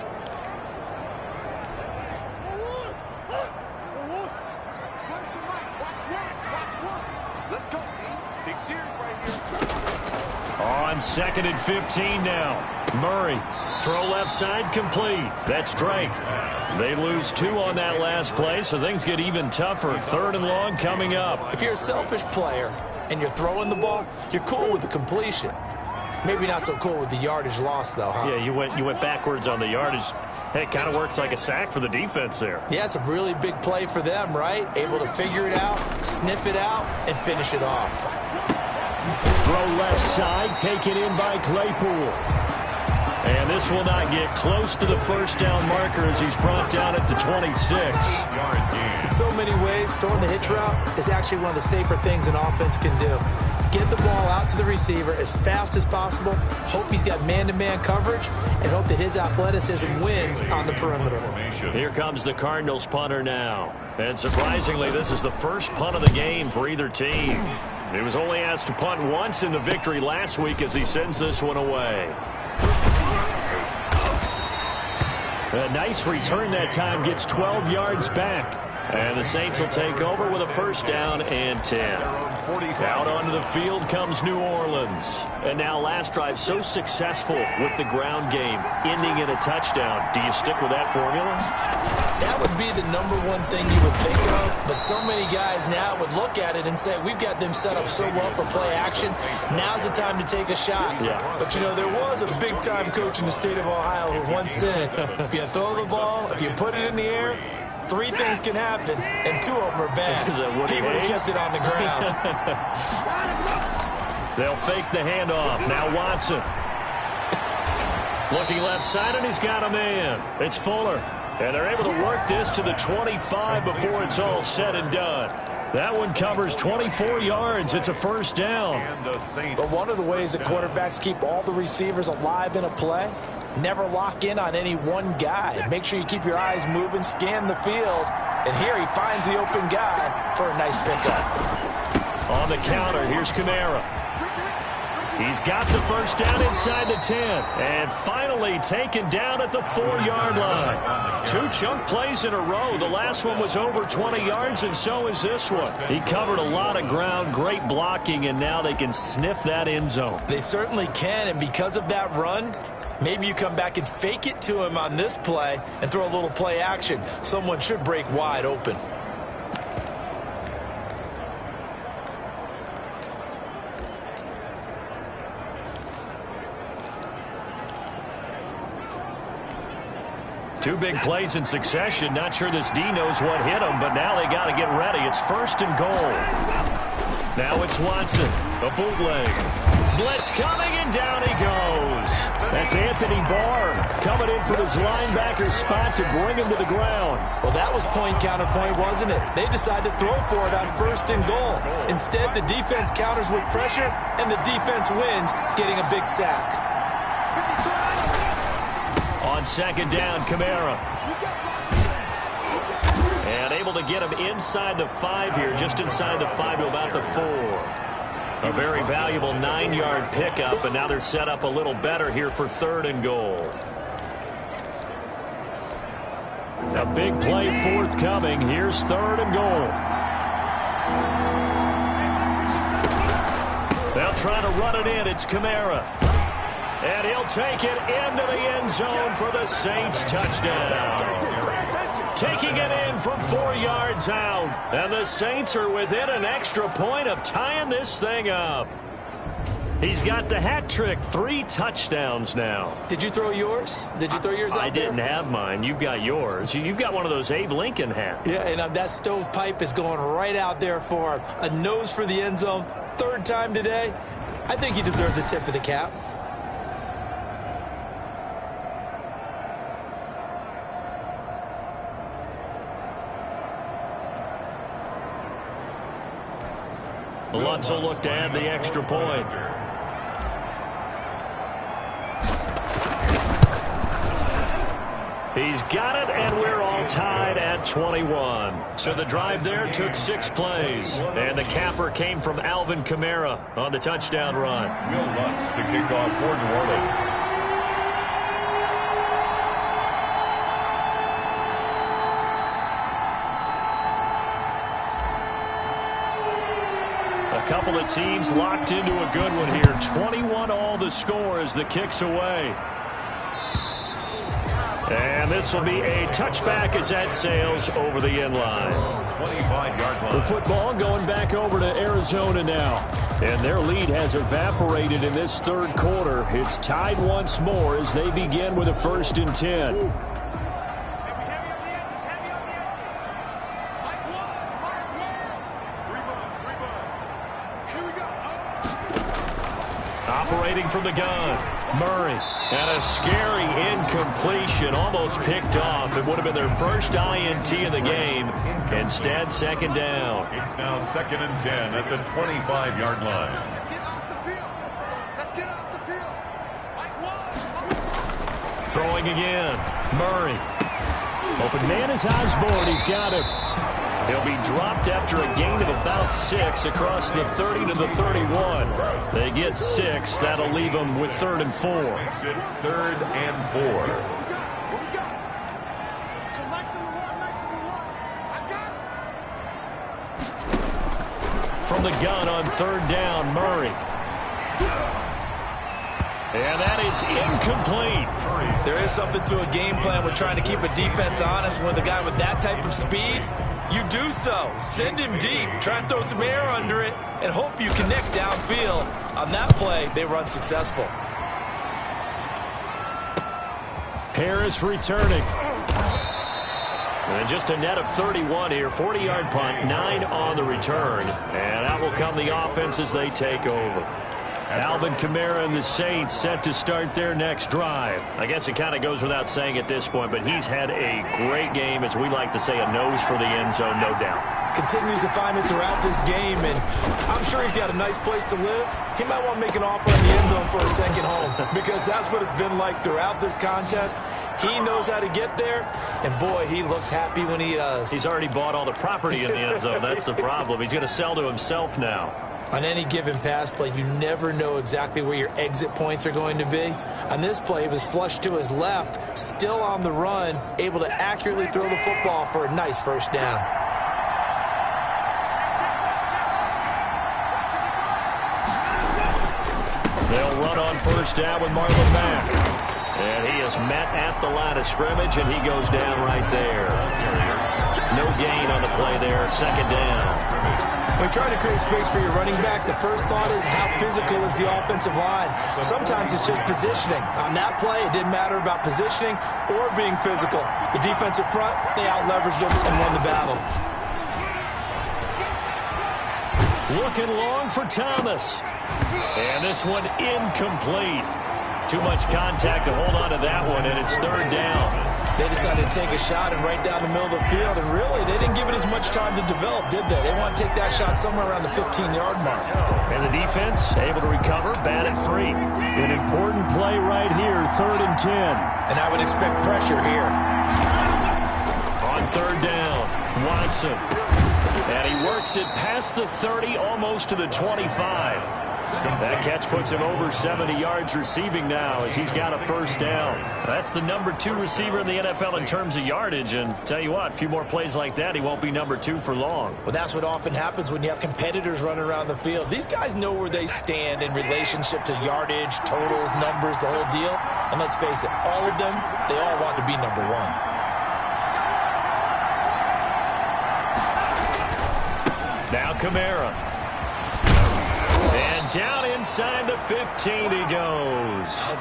On 2nd and 15 now. Murray, throw left side, complete. That's Drake. They lose 2 on that last play, so things get even tougher. 3rd and long coming up. If you're a selfish player and you're throwing the ball, you're cool with the completion. Maybe not so cool with the yardage loss, though, huh? Yeah, you went backwards on the yardage. Hey, it kind of works like a sack for the defense there. Yeah, it's a really big play for them, right? Able to figure it out, sniff it out, and finish it off. Throw left side, taken in by Claypool. And this will not get close to the first down marker as he's brought down at the 26. In so many ways, throwing the hitch route is actually one of the safer things an offense can do. Get the ball out to the receiver as fast as possible, hope he's got man-to-man coverage, and hope that his athleticism wins on the perimeter. Here comes the Cardinals punter now. And surprisingly, this is the first punt of the game for either team. He was only asked to punt once in the victory last week as he sends this one away. A nice return that time, gets 12 yards back. And the Saints will take over with a 1st down and 10. Out onto the field comes New Orleans. And now last drive so successful with the ground game, ending in a touchdown. Do you stick with that formula? That would be the #1 thing you would think of, but so many guys now would look at it and say, we've got them set up so well for play action, now's the time to take a shot. Yeah. But, you know, there was a big-time coach in the state of Ohio who once said, if you throw the ball, if you put it in the air, 3 things can happen, and 2 of them are bad. He would have kept it on the ground. They'll fake the handoff. Now Watson. Looking left side, and he's got a man. It's Fuller. And they're able to work this to the 25 before it's all said and done. That one covers 24 yards. It's a 1st down. But one of the ways that quarterbacks keep all the receivers alive in a play, never lock in on any one guy. Make sure you keep your eyes moving, scan the field. And here he finds the open guy for a nice pickup. On the counter, here's Kamara. He's got the 1st down inside the 10. And finally taken down at the 4-yard line. 2 chunk plays in a row. The last one was over 20 yards, and so is this one. He covered a lot of ground, great blocking, and now they can sniff that end zone. They certainly can, and because of that run, Maybe you come back and fake it to him on this play and throw a little play action. Someone should break wide open. Two big plays in succession. Not sure this D knows what hit him, but now they got to get ready. It's 1st and goal. Now it's Watson. A bootleg. Blitz coming, and down he goes. That's Anthony Barr coming in from his linebacker spot to bring him to the ground. Well, that was point-counterpoint, wasn't it? They decided to throw for it on 1st and goal. Instead, the defense counters with pressure, and the defense wins, getting a big sack. On 2nd down, Kamara. And able to get him inside the 5 here, just inside the 5 to about the 4. A very valuable 9-yard pickup, and now they're set up a little better here for 3rd and goal. A big play forthcoming. Here's 3rd and goal. They'll try to run it in. It's Kamara. And he'll take it into the end zone for the Saints touchdown. Taking it in from 4 yards out. And the Saints are within an extra point of tying this thing up. He's got the hat trick. 3 touchdowns now. Did you throw yours? Did you throw yours out there? I didn't have mine. You've got yours. You've got one of those Abe Lincoln hats. Yeah, and that stovepipe is going right out there for him. A nose for the end zone. 3rd time today. I think he deserves a tip of the cap. Lutz will look to add the extra point. He's got it, and we're all tied at 21. So the drive there took 6 plays. And the capper came from Alvin Kamara on the touchdown run. Will Lutz to kick off for New Orleans. A couple of teams locked into a good one here. 21 all the score as the kick's away. And this will be a touchback as that sails over the end line. 25-yard line. The football going back over to Arizona now. And their lead has evaporated in this 3rd quarter. It's tied once more as they begin with a 1st and 10. Operating from the gun, Murray. And a scary incompletion, almost picked off. It would have been their first INT of the game. Instead, 2nd down. It's now 2nd and 10 at the 25-yard line. Let's get off the field. Let's get off the field. Throwing again, Murray. Open man is Osborne. He's got him. He'll be dropped after a gain of about 6 across the 30 to the 31. They get 6. That'll leave them with 3rd and 4. Makes it 3rd and 4. From the gun on 3rd down, Murray. And that is incomplete. There is something to a game plan with trying to keep a defense honest with a guy with that type of speed. You do so. Send him deep. Try and throw some air under it and hope you connect downfield. On that play, they run successful. Harris returning. And just a net of 31 here. 40-yard punt, 9 on the return. And out will come the offense as they take over. Alvin Kamara and the Saints set to start their next drive. I guess it kind of goes without saying at this point, but he's had a great game, as we like to say, a nose for the end zone, no doubt. Continues to find it throughout this game, and I'm sure he's got a nice place to live. He might want to make an offer in the end zone for a second home, because that's what it's been like throughout this contest. He knows how to get there, and boy, he looks happy when he does. He's already bought all the property in the end zone. That's the problem. He's going to sell to himself now. On any given pass play, you never know exactly where your exit points are going to be. On this play, he was flushed to his left, still on the run, able to accurately throw the football for a nice 1st down. They'll run on 1st down with Marlon Mack. And he is met at the line of scrimmage, and he goes down right there. No gain on the play there, second down. When trying to create space for your running back, the first thought is how physical is the offensive line. Sometimes it's just positioning. On that play, it didn't matter about positioning or being physical. The defensive front, they out-leveraged them and won the battle. Looking long for Thomas. And this one incomplete. Too much contact to hold on to that one, and it's third down. They decided to take a shot and right down the middle of the field, and really, they didn't give it as much time to develop, did they? They want to take that shot somewhere around the 15-yard mark. And the defense able to recover, batted free. An important play right here, 3rd and 10. And I would expect pressure here. On third down, Watson. And he works it past the 30, almost to the 25. That catch puts him over 70 yards receiving now as he's got a first down. That's the number 2 receiver in the NFL in terms of yardage. And tell you what, a few more plays like that, he won't be number 2 for long. Well, that's what often happens when you have competitors running around the field. These guys know where they stand in relationship to yardage, totals, numbers, the whole deal. And let's face it, all of them, they all want to be number 1. Now Kamara. And down inside the 15 he goes.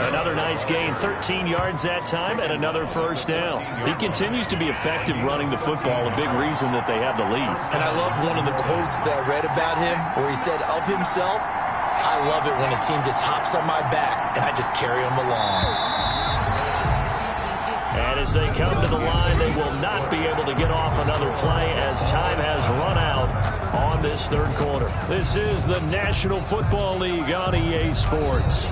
Another nice gain, 13 yards that time, and another first down. He continues to be effective running the football, a big reason that they have the lead. And I love one of the quotes that I read about him where he said of himself, I love it when a team just hops on my back and I just carry them along. And as they come to the line, they will not be able to get off another play as time has run out on this third quarter. This is the National Football League on EA Sports.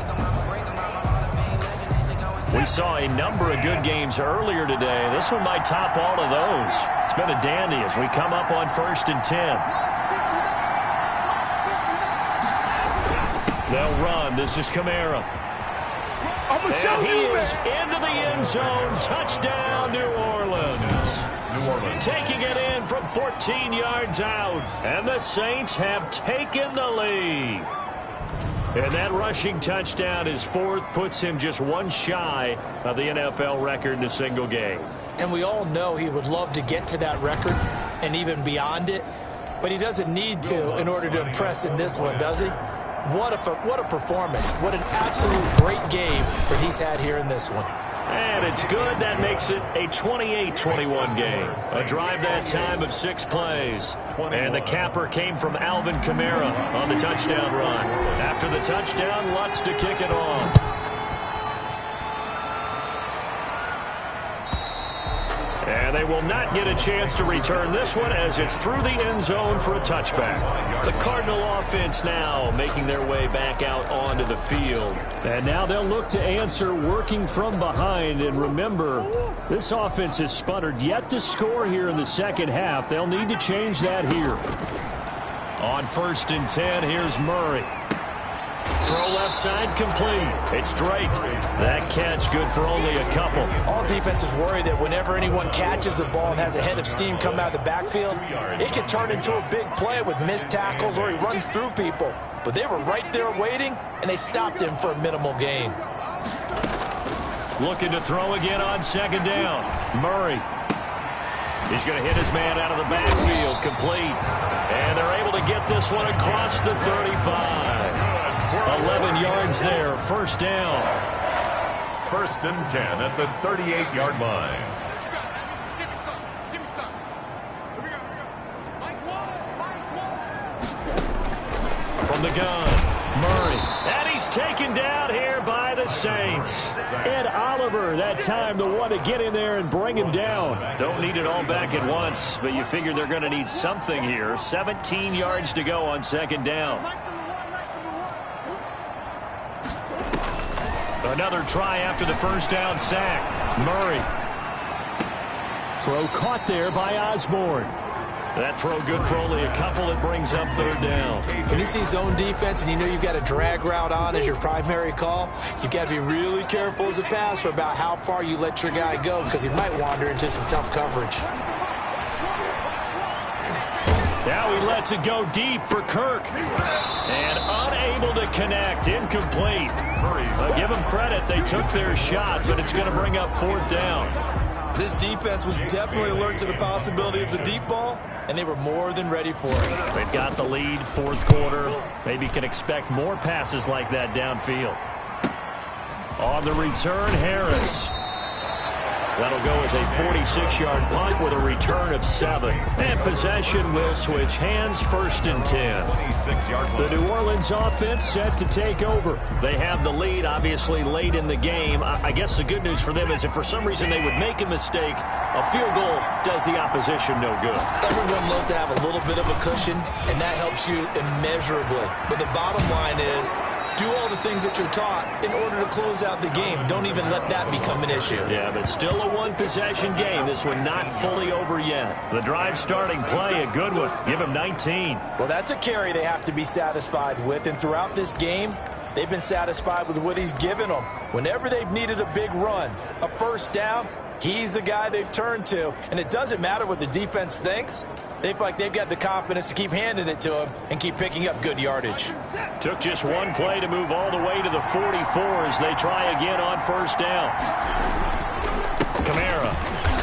We saw a number of good games earlier today. This one might top all of those. It's been a dandy as we come up on 1st and 10. They'll run. This is Kamara. And he is into the end zone. Touchdown, New Orleans. Taking it in from 14 yards out. And the Saints have taken the lead. And that rushing touchdown is 4th, puts him just one shy of the NFL record in a single game. And we all know he would love to get to that record and even beyond it. But he doesn't need to in order to impress in this one, does he? What a performance. What an absolute great game that he's had here in this one. And it's good. That makes it a 28-21 game. A drive that time of 6 plays. And the capper came from Alvin Kamara on the touchdown run. After the touchdown, Lutz to kick it off. And they will not get a chance to return this one as it's through the end zone for a touchback. The Cardinal offense now making their way back out onto the field. And now they'll look to answer working from behind. And remember, this offense has sputtered yet to score here in the second half. They'll need to change that here. On 1st and 10, here's Murray. Throw left side complete. It's Drake. That catch good for only a couple. All defenses worry that whenever anyone catches the ball and has a head of steam come out of the backfield, it can turn into a big play with missed tackles or he runs through people. But they were right there waiting, and they stopped him for a minimal gain. Looking to throw again on 2nd down. Murray. He's going to hit his man out of the backfield. Complete. And they're able to get this one across the 35. 11 yards there, first down. 1st and 10 at the 38-yard line. From the gun, Murray. And he's taken down here by the Saints. Ed Oliver, that time the one to get in there and bring him down. Don't need it all back at once, but you figure they're going to need something here. 17 yards to go on 2nd down. Another try after the first down sack. Murray. Throw caught there by Osborne. That throw good for only a couple. It brings up 3rd down. When you see zone defense and you know you've got a drag route on as your primary call, you've got to be really careful as a passer about how far you let your guy go because he might wander into some tough coverage. Now he lets it go deep for Kirk. And unable to connect. Incomplete. I'll give them credit. They took their shot, but it's going to bring up 4th down. This defense was definitely alert to the possibility of the deep ball, and they were more than ready for it. They've got the lead, 4th quarter. Maybe can expect more passes like that downfield. On the return, Harris. That'll go as a 46-yard punt with a return of 7. And possession will switch hands, 1st and 10. The New Orleans offense set to take over. They have the lead, obviously, late in the game. I guess the good news for them is if for some reason they would make a mistake, a field goal does the opposition no good. Everyone loves to have a little bit of a cushion, and that helps you immeasurably. But the bottom line is, do all the things that you're taught in order to close out the game. Don't even let that become an issue. Yeah, but still a one-possession game. This one not fully over yet. The drive starting play, a good one. Give him 19. Well, that's a carry they have to be satisfied with. And throughout this game, they've been satisfied with what he's given them. Whenever they've needed a big run, a 1st down, he's the guy they've turned to. And it doesn't matter what the defense thinks. They feel like they've got the confidence to keep handing it to him and keep picking up good yardage. Took just one play to move all the way to the 44 as they try again on 1st down. Kamara.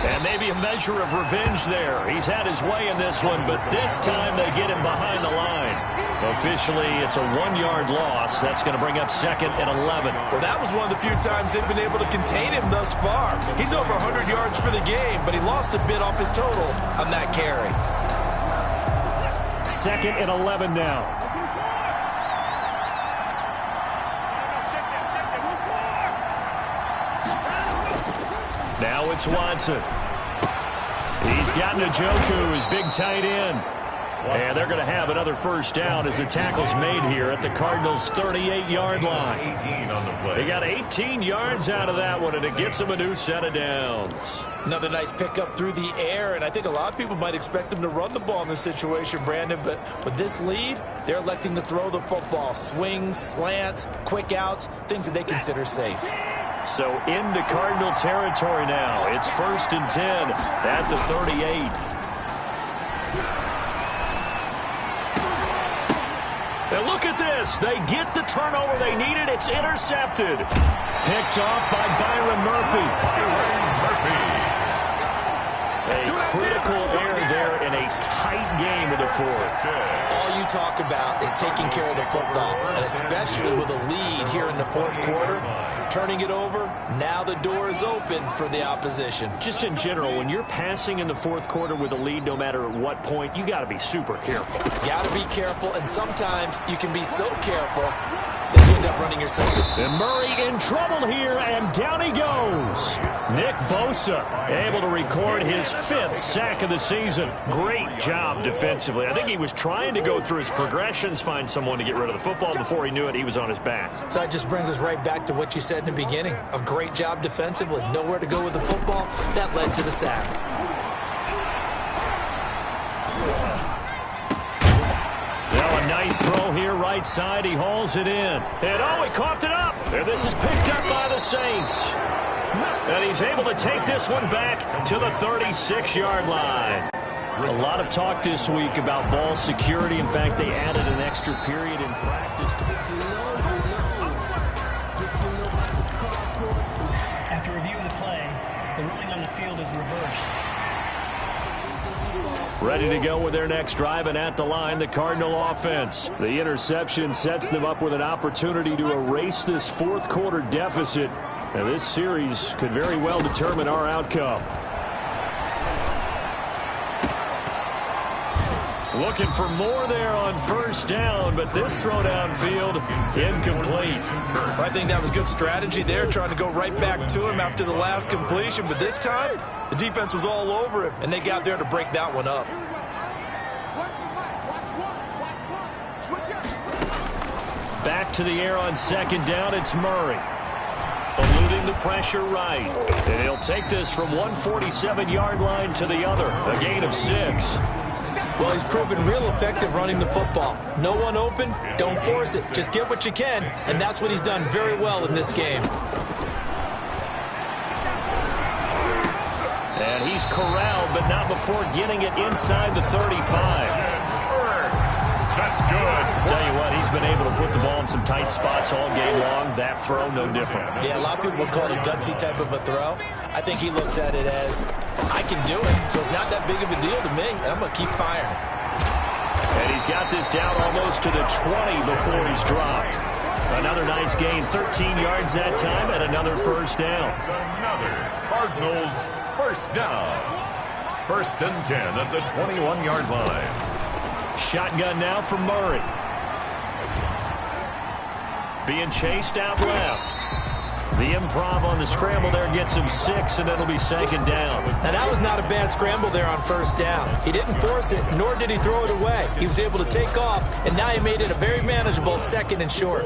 And maybe a measure of revenge there. He's had his way in this one, but this time they get him behind the line. Officially, it's a 1-yard loss. That's going to bring up 2nd and 11. Well, that was one of the few times they've been able to contain him thus far. He's over 100 yards for the game, but he lost a bit off his total on that carry. 2nd and 11 now. Now it's Watson. He's got Njoku, his big tight end. And they're going to have another 1st down as the tackle's made here at the Cardinals' 38-yard line. They got 18 yards out of that one, and it gets them a new set of downs. Another nice pickup through the air, and I think a lot of people might expect them to run the ball in this situation, Brandon, but with this lead, they're electing to throw the football. Swings, slants, quick outs, things that they consider safe. So into Cardinal territory now. It's 1st and 10 at the 38. And look at this. They get the turnover they needed. It's intercepted. Picked off by Byron Murphy. A critical error there in a tight game in the 4th. All you talk about is taking care of the football, and especially with a lead here in the 4th quarter, turning it over, now the door is open for the opposition. Just in general, when you're passing in the 4th quarter with a lead, no matter at what point, you got to be super careful. Got to be careful, and sometimes you can be so careful that you end up running yourself. And Murray in trouble here, and down he goes. Nick Bosa able to record his 5th sack of the season. Great job defensively. I think he was trying to go through his progressions, find someone to get rid of the football. Before he knew it, he was on his back. So that just brings us right back to what you said in the beginning. A great job defensively. Nowhere to go with the football. That led to the sack. Now a nice throw here, right side. He hauls it in. And oh, he coughed it up. And this is picked up by the Saints. And he's able to take this one back to the 36-yard line. A lot of talk this week about ball security. In fact, they added an extra period in practice. After review of the play, the ruling on the field is reversed. Ready to go with their next drive, and at the line, the Cardinal offense. The interception sets them up with an opportunity to erase this 4th quarter deficit. And this series could very well determine our outcome. Looking for more there on 1st down, but this throw downfield, incomplete. I think that was good strategy there, trying to go right back to him after the last completion. But this time, the defense was all over him, and they got there to break that one up. Back to the air on 2nd down, it's Murray. Eluding the pressure right. And he'll take this from 147-yard line to the other. A gain of 6. Well, he's proven real effective running the football. No one open, don't force it. Just get what you can, and that's what he's done very well in this game. And he's corralled, but not before getting it inside the 35. been able to put the ball in some tight spots all game long. That throw, no different. Yeah, a lot of people would call it a gutsy type of a throw. I think he looks at it as, I can do it, so it's not that big of a deal to me, and I'm going to keep firing. And he's got this down almost to the 20 before he's dropped. Another nice gain, 13 yards that time, and another first down. Another Cardinals first down. 1st and 10 at the 21-yard line. Shotgun now from Murray. Being chased out left. The improv on the scramble there gets him 6, and it'll be 2nd down. Now, that was not a bad scramble there on 1st down. He didn't force it, nor did he throw it away. He was able to take off, and now he made it a very manageable 2nd and short.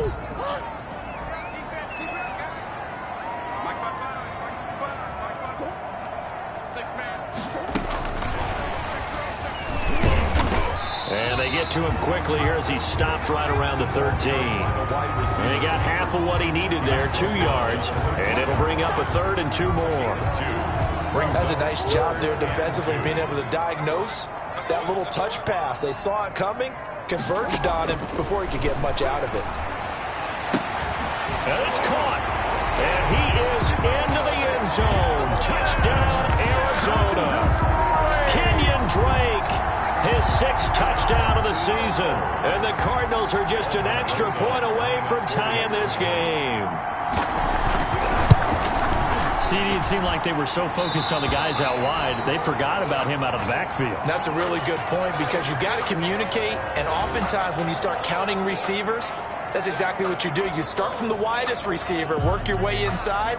And they get to him quickly here as he stopped right around the 13. And he got half of what he needed there, 2 yards, and it'll bring up a 3rd and 2 more. That's a nice job there defensively, being able to diagnose that little touch pass. They saw it coming, converged on him before he could get much out of it. And it's caught. And he is into the end zone. Touchdown, Arizona. Kenyon Drake, his 6th touchdown of the season. And the Cardinals are just an extra point away from tying this game. CD, it seemed like they were so focused on the guys out wide, they forgot about him out of the backfield. That's a really good point, because you've got to communicate, and oftentimes when you start counting receivers, that's exactly what you do. You start from the widest receiver, work your way inside.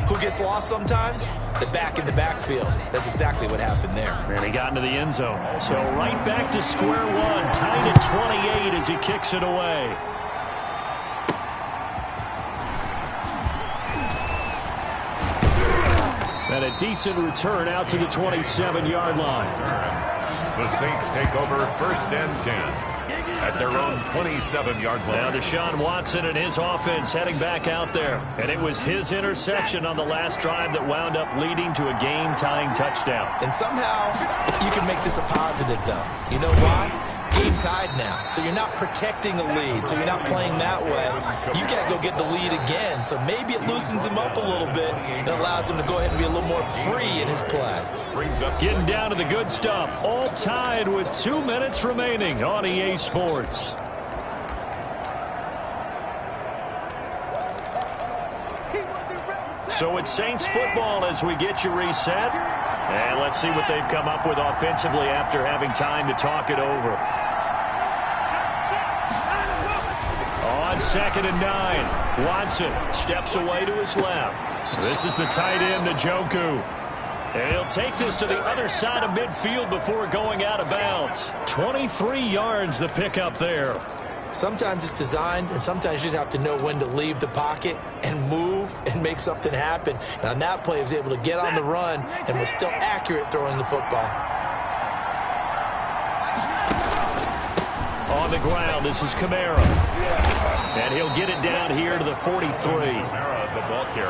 Who gets lost sometimes? The back in the backfield. That's exactly what happened there. And he got into the end zone. So right back to square one, tied at 28 as he kicks it away. And a decent return out to the 27-yard line. The Saints take over 1st and 10 at their own 27-yard line. Now Deshaun Watson and his offense heading back out there. And it was his interception on the last drive that wound up leading to a game-tying touchdown. And somehow you can make this a positive, though. You know why? Game tied now. So you're not protecting a lead. So you're not playing that way. You got to go get the lead again. So maybe it loosens him up a little bit and allows him to go ahead and be a little more free in his play. Getting down to the good stuff. All tied with 2 minutes remaining on EA Sports. So it's Saints football as we get you reset. And let's see what they've come up with offensively after having time to talk it over. On 2nd and 9, Watson steps away to his left. This is the tight end, Njoku. And he'll take this to the other side of midfield before going out of bounds. 23 yards the pickup there. Sometimes it's designed, and sometimes you just have to know when to leave the pocket and move and make something happen. And on that play, he was able to get on the run and was still accurate throwing the football. On the ground, this is Kamara. And he'll get it down here to the 43.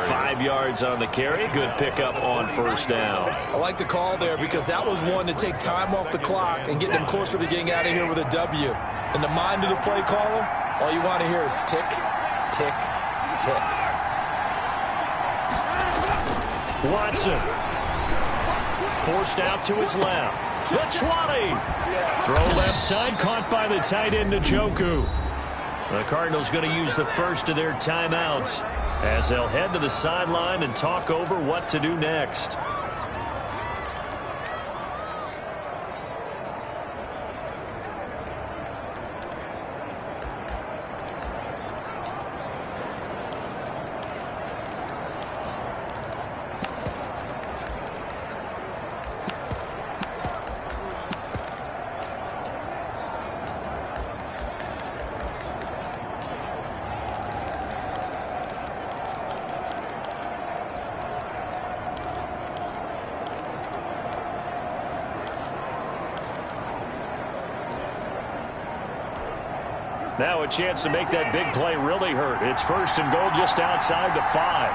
5 yards on the carry. Good pickup on 1st down. I like the call there because that was one to take time off the clock and get them closer to getting out of here with a W. In the mind of the play caller, all you want to hear is tick, tick, tick. Watson. Forced out to his left. The 20. Throw left side, caught by the tight end, Njoku. The Cardinals going to use the first of their timeouts as they'll head to the sideline and talk over what to do next. Now a chance to make that big play really hurt. It's 1st and goal just outside the 5.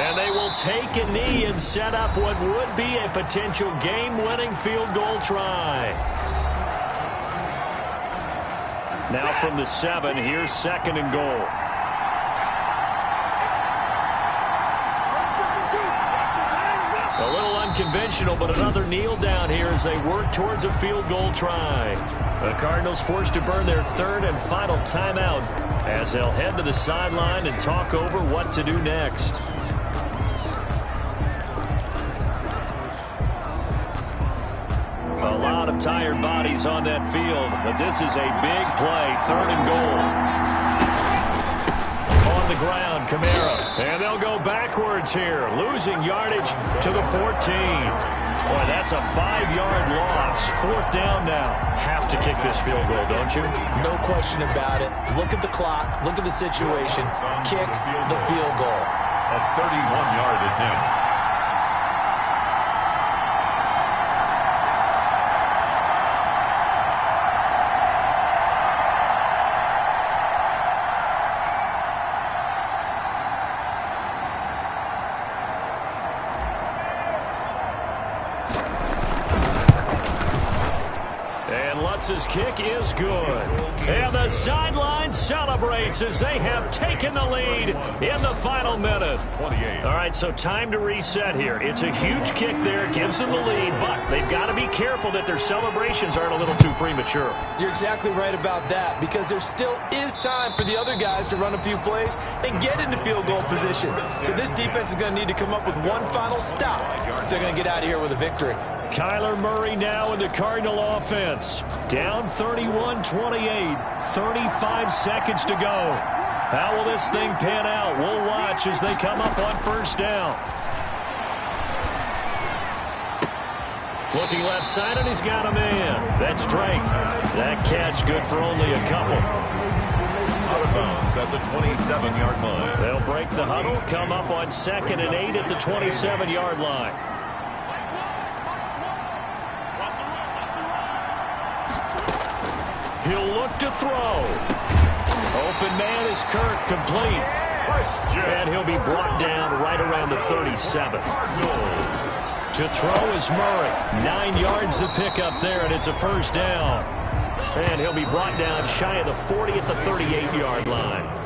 And they will take a knee and set up what would be a potential game-winning field goal try. Now from the 7, here's 2nd and goal. A little unconventional, but another kneel down here as they work towards a field goal try. The Cardinals forced to burn their 3rd and final timeout as they'll head to the sideline and talk over what to do next. A lot of tired bodies on that field, but this is a big play, 3rd and goal. On the ground, Kamara, and they'll go backwards here, losing yardage to the 14. Boy, that's a 5-yard loss. 4th down now. Have to kick this field goal, don't you? No question about it. Look at the clock. Look at the situation. Kick the field goal. A 31-yard attempt. Lutz's kick is good. And the sideline celebrates as they have taken the lead in the final minute. 28. All right, so time to reset here. It's a huge kick there, gives them the lead, but they've got to be careful that their celebrations aren't a little too premature. You're exactly right about that, because there still is time for the other guys to run a few plays and get into field goal position. So this defense is going to need to come up with one final stop if they're going to get out of here with a victory. Kyler Murray now in the Cardinal offense. Down 31-28, 35 seconds to go. How will this thing pan out? We'll watch as they come up on 1st down. Looking left side, and he's got a man. That's Drake. That catch good for only a couple. Out of bounds at the 27-yard line. They'll break the huddle, come up on 2nd and 8 at the 27-yard line. He'll look to throw. Open man is Kirk, complete. And he'll be brought down right around the 37. To throw is Murray. 9 yards to pick up there, and it's a 1st down. And he'll be brought down shy of the 40 at the 38-yard line.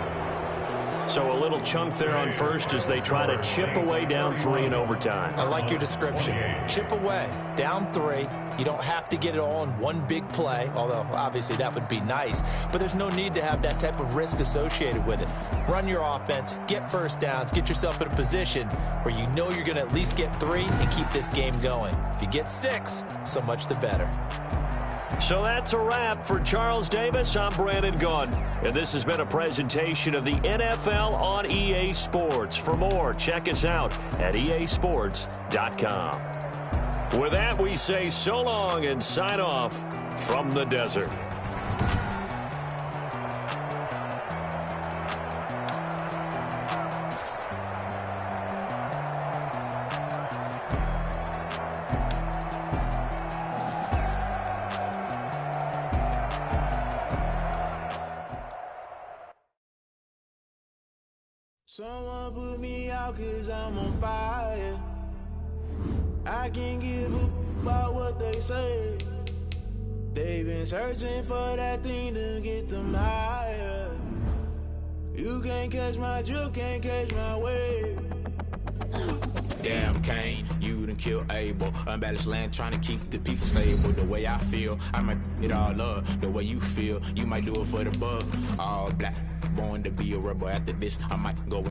So a little chunk there on 1st as they try to chip away down 3 in overtime. I like your description. Chip away. Down 3. You don't have to get it all in one big play, although obviously that would be nice. But there's no need to have that type of risk associated with it. Run your offense, get 1st downs, get yourself in a position where you know you're going to at least get 3 and keep this game going. If you get 6, so much the better. So that's a wrap for Charles Davis. I'm Brandon Gaudin, and this has been a presentation of the NFL on EA Sports. For more, check us out at easports.com. With that, we say so long and sign off from the desert. Someone put me out 'cause I'm on fire. I can't give a about what they say. They've been searching for that thing to get them higher. You can't catch my drift, can't catch my wave. Damn, Kane, you done killed Abel. Unbalanced land, trying to keep the people stable. The way I feel, I might it all up. The way you feel, you might do it for the bug. All black, born to be a rebel. After this, I might go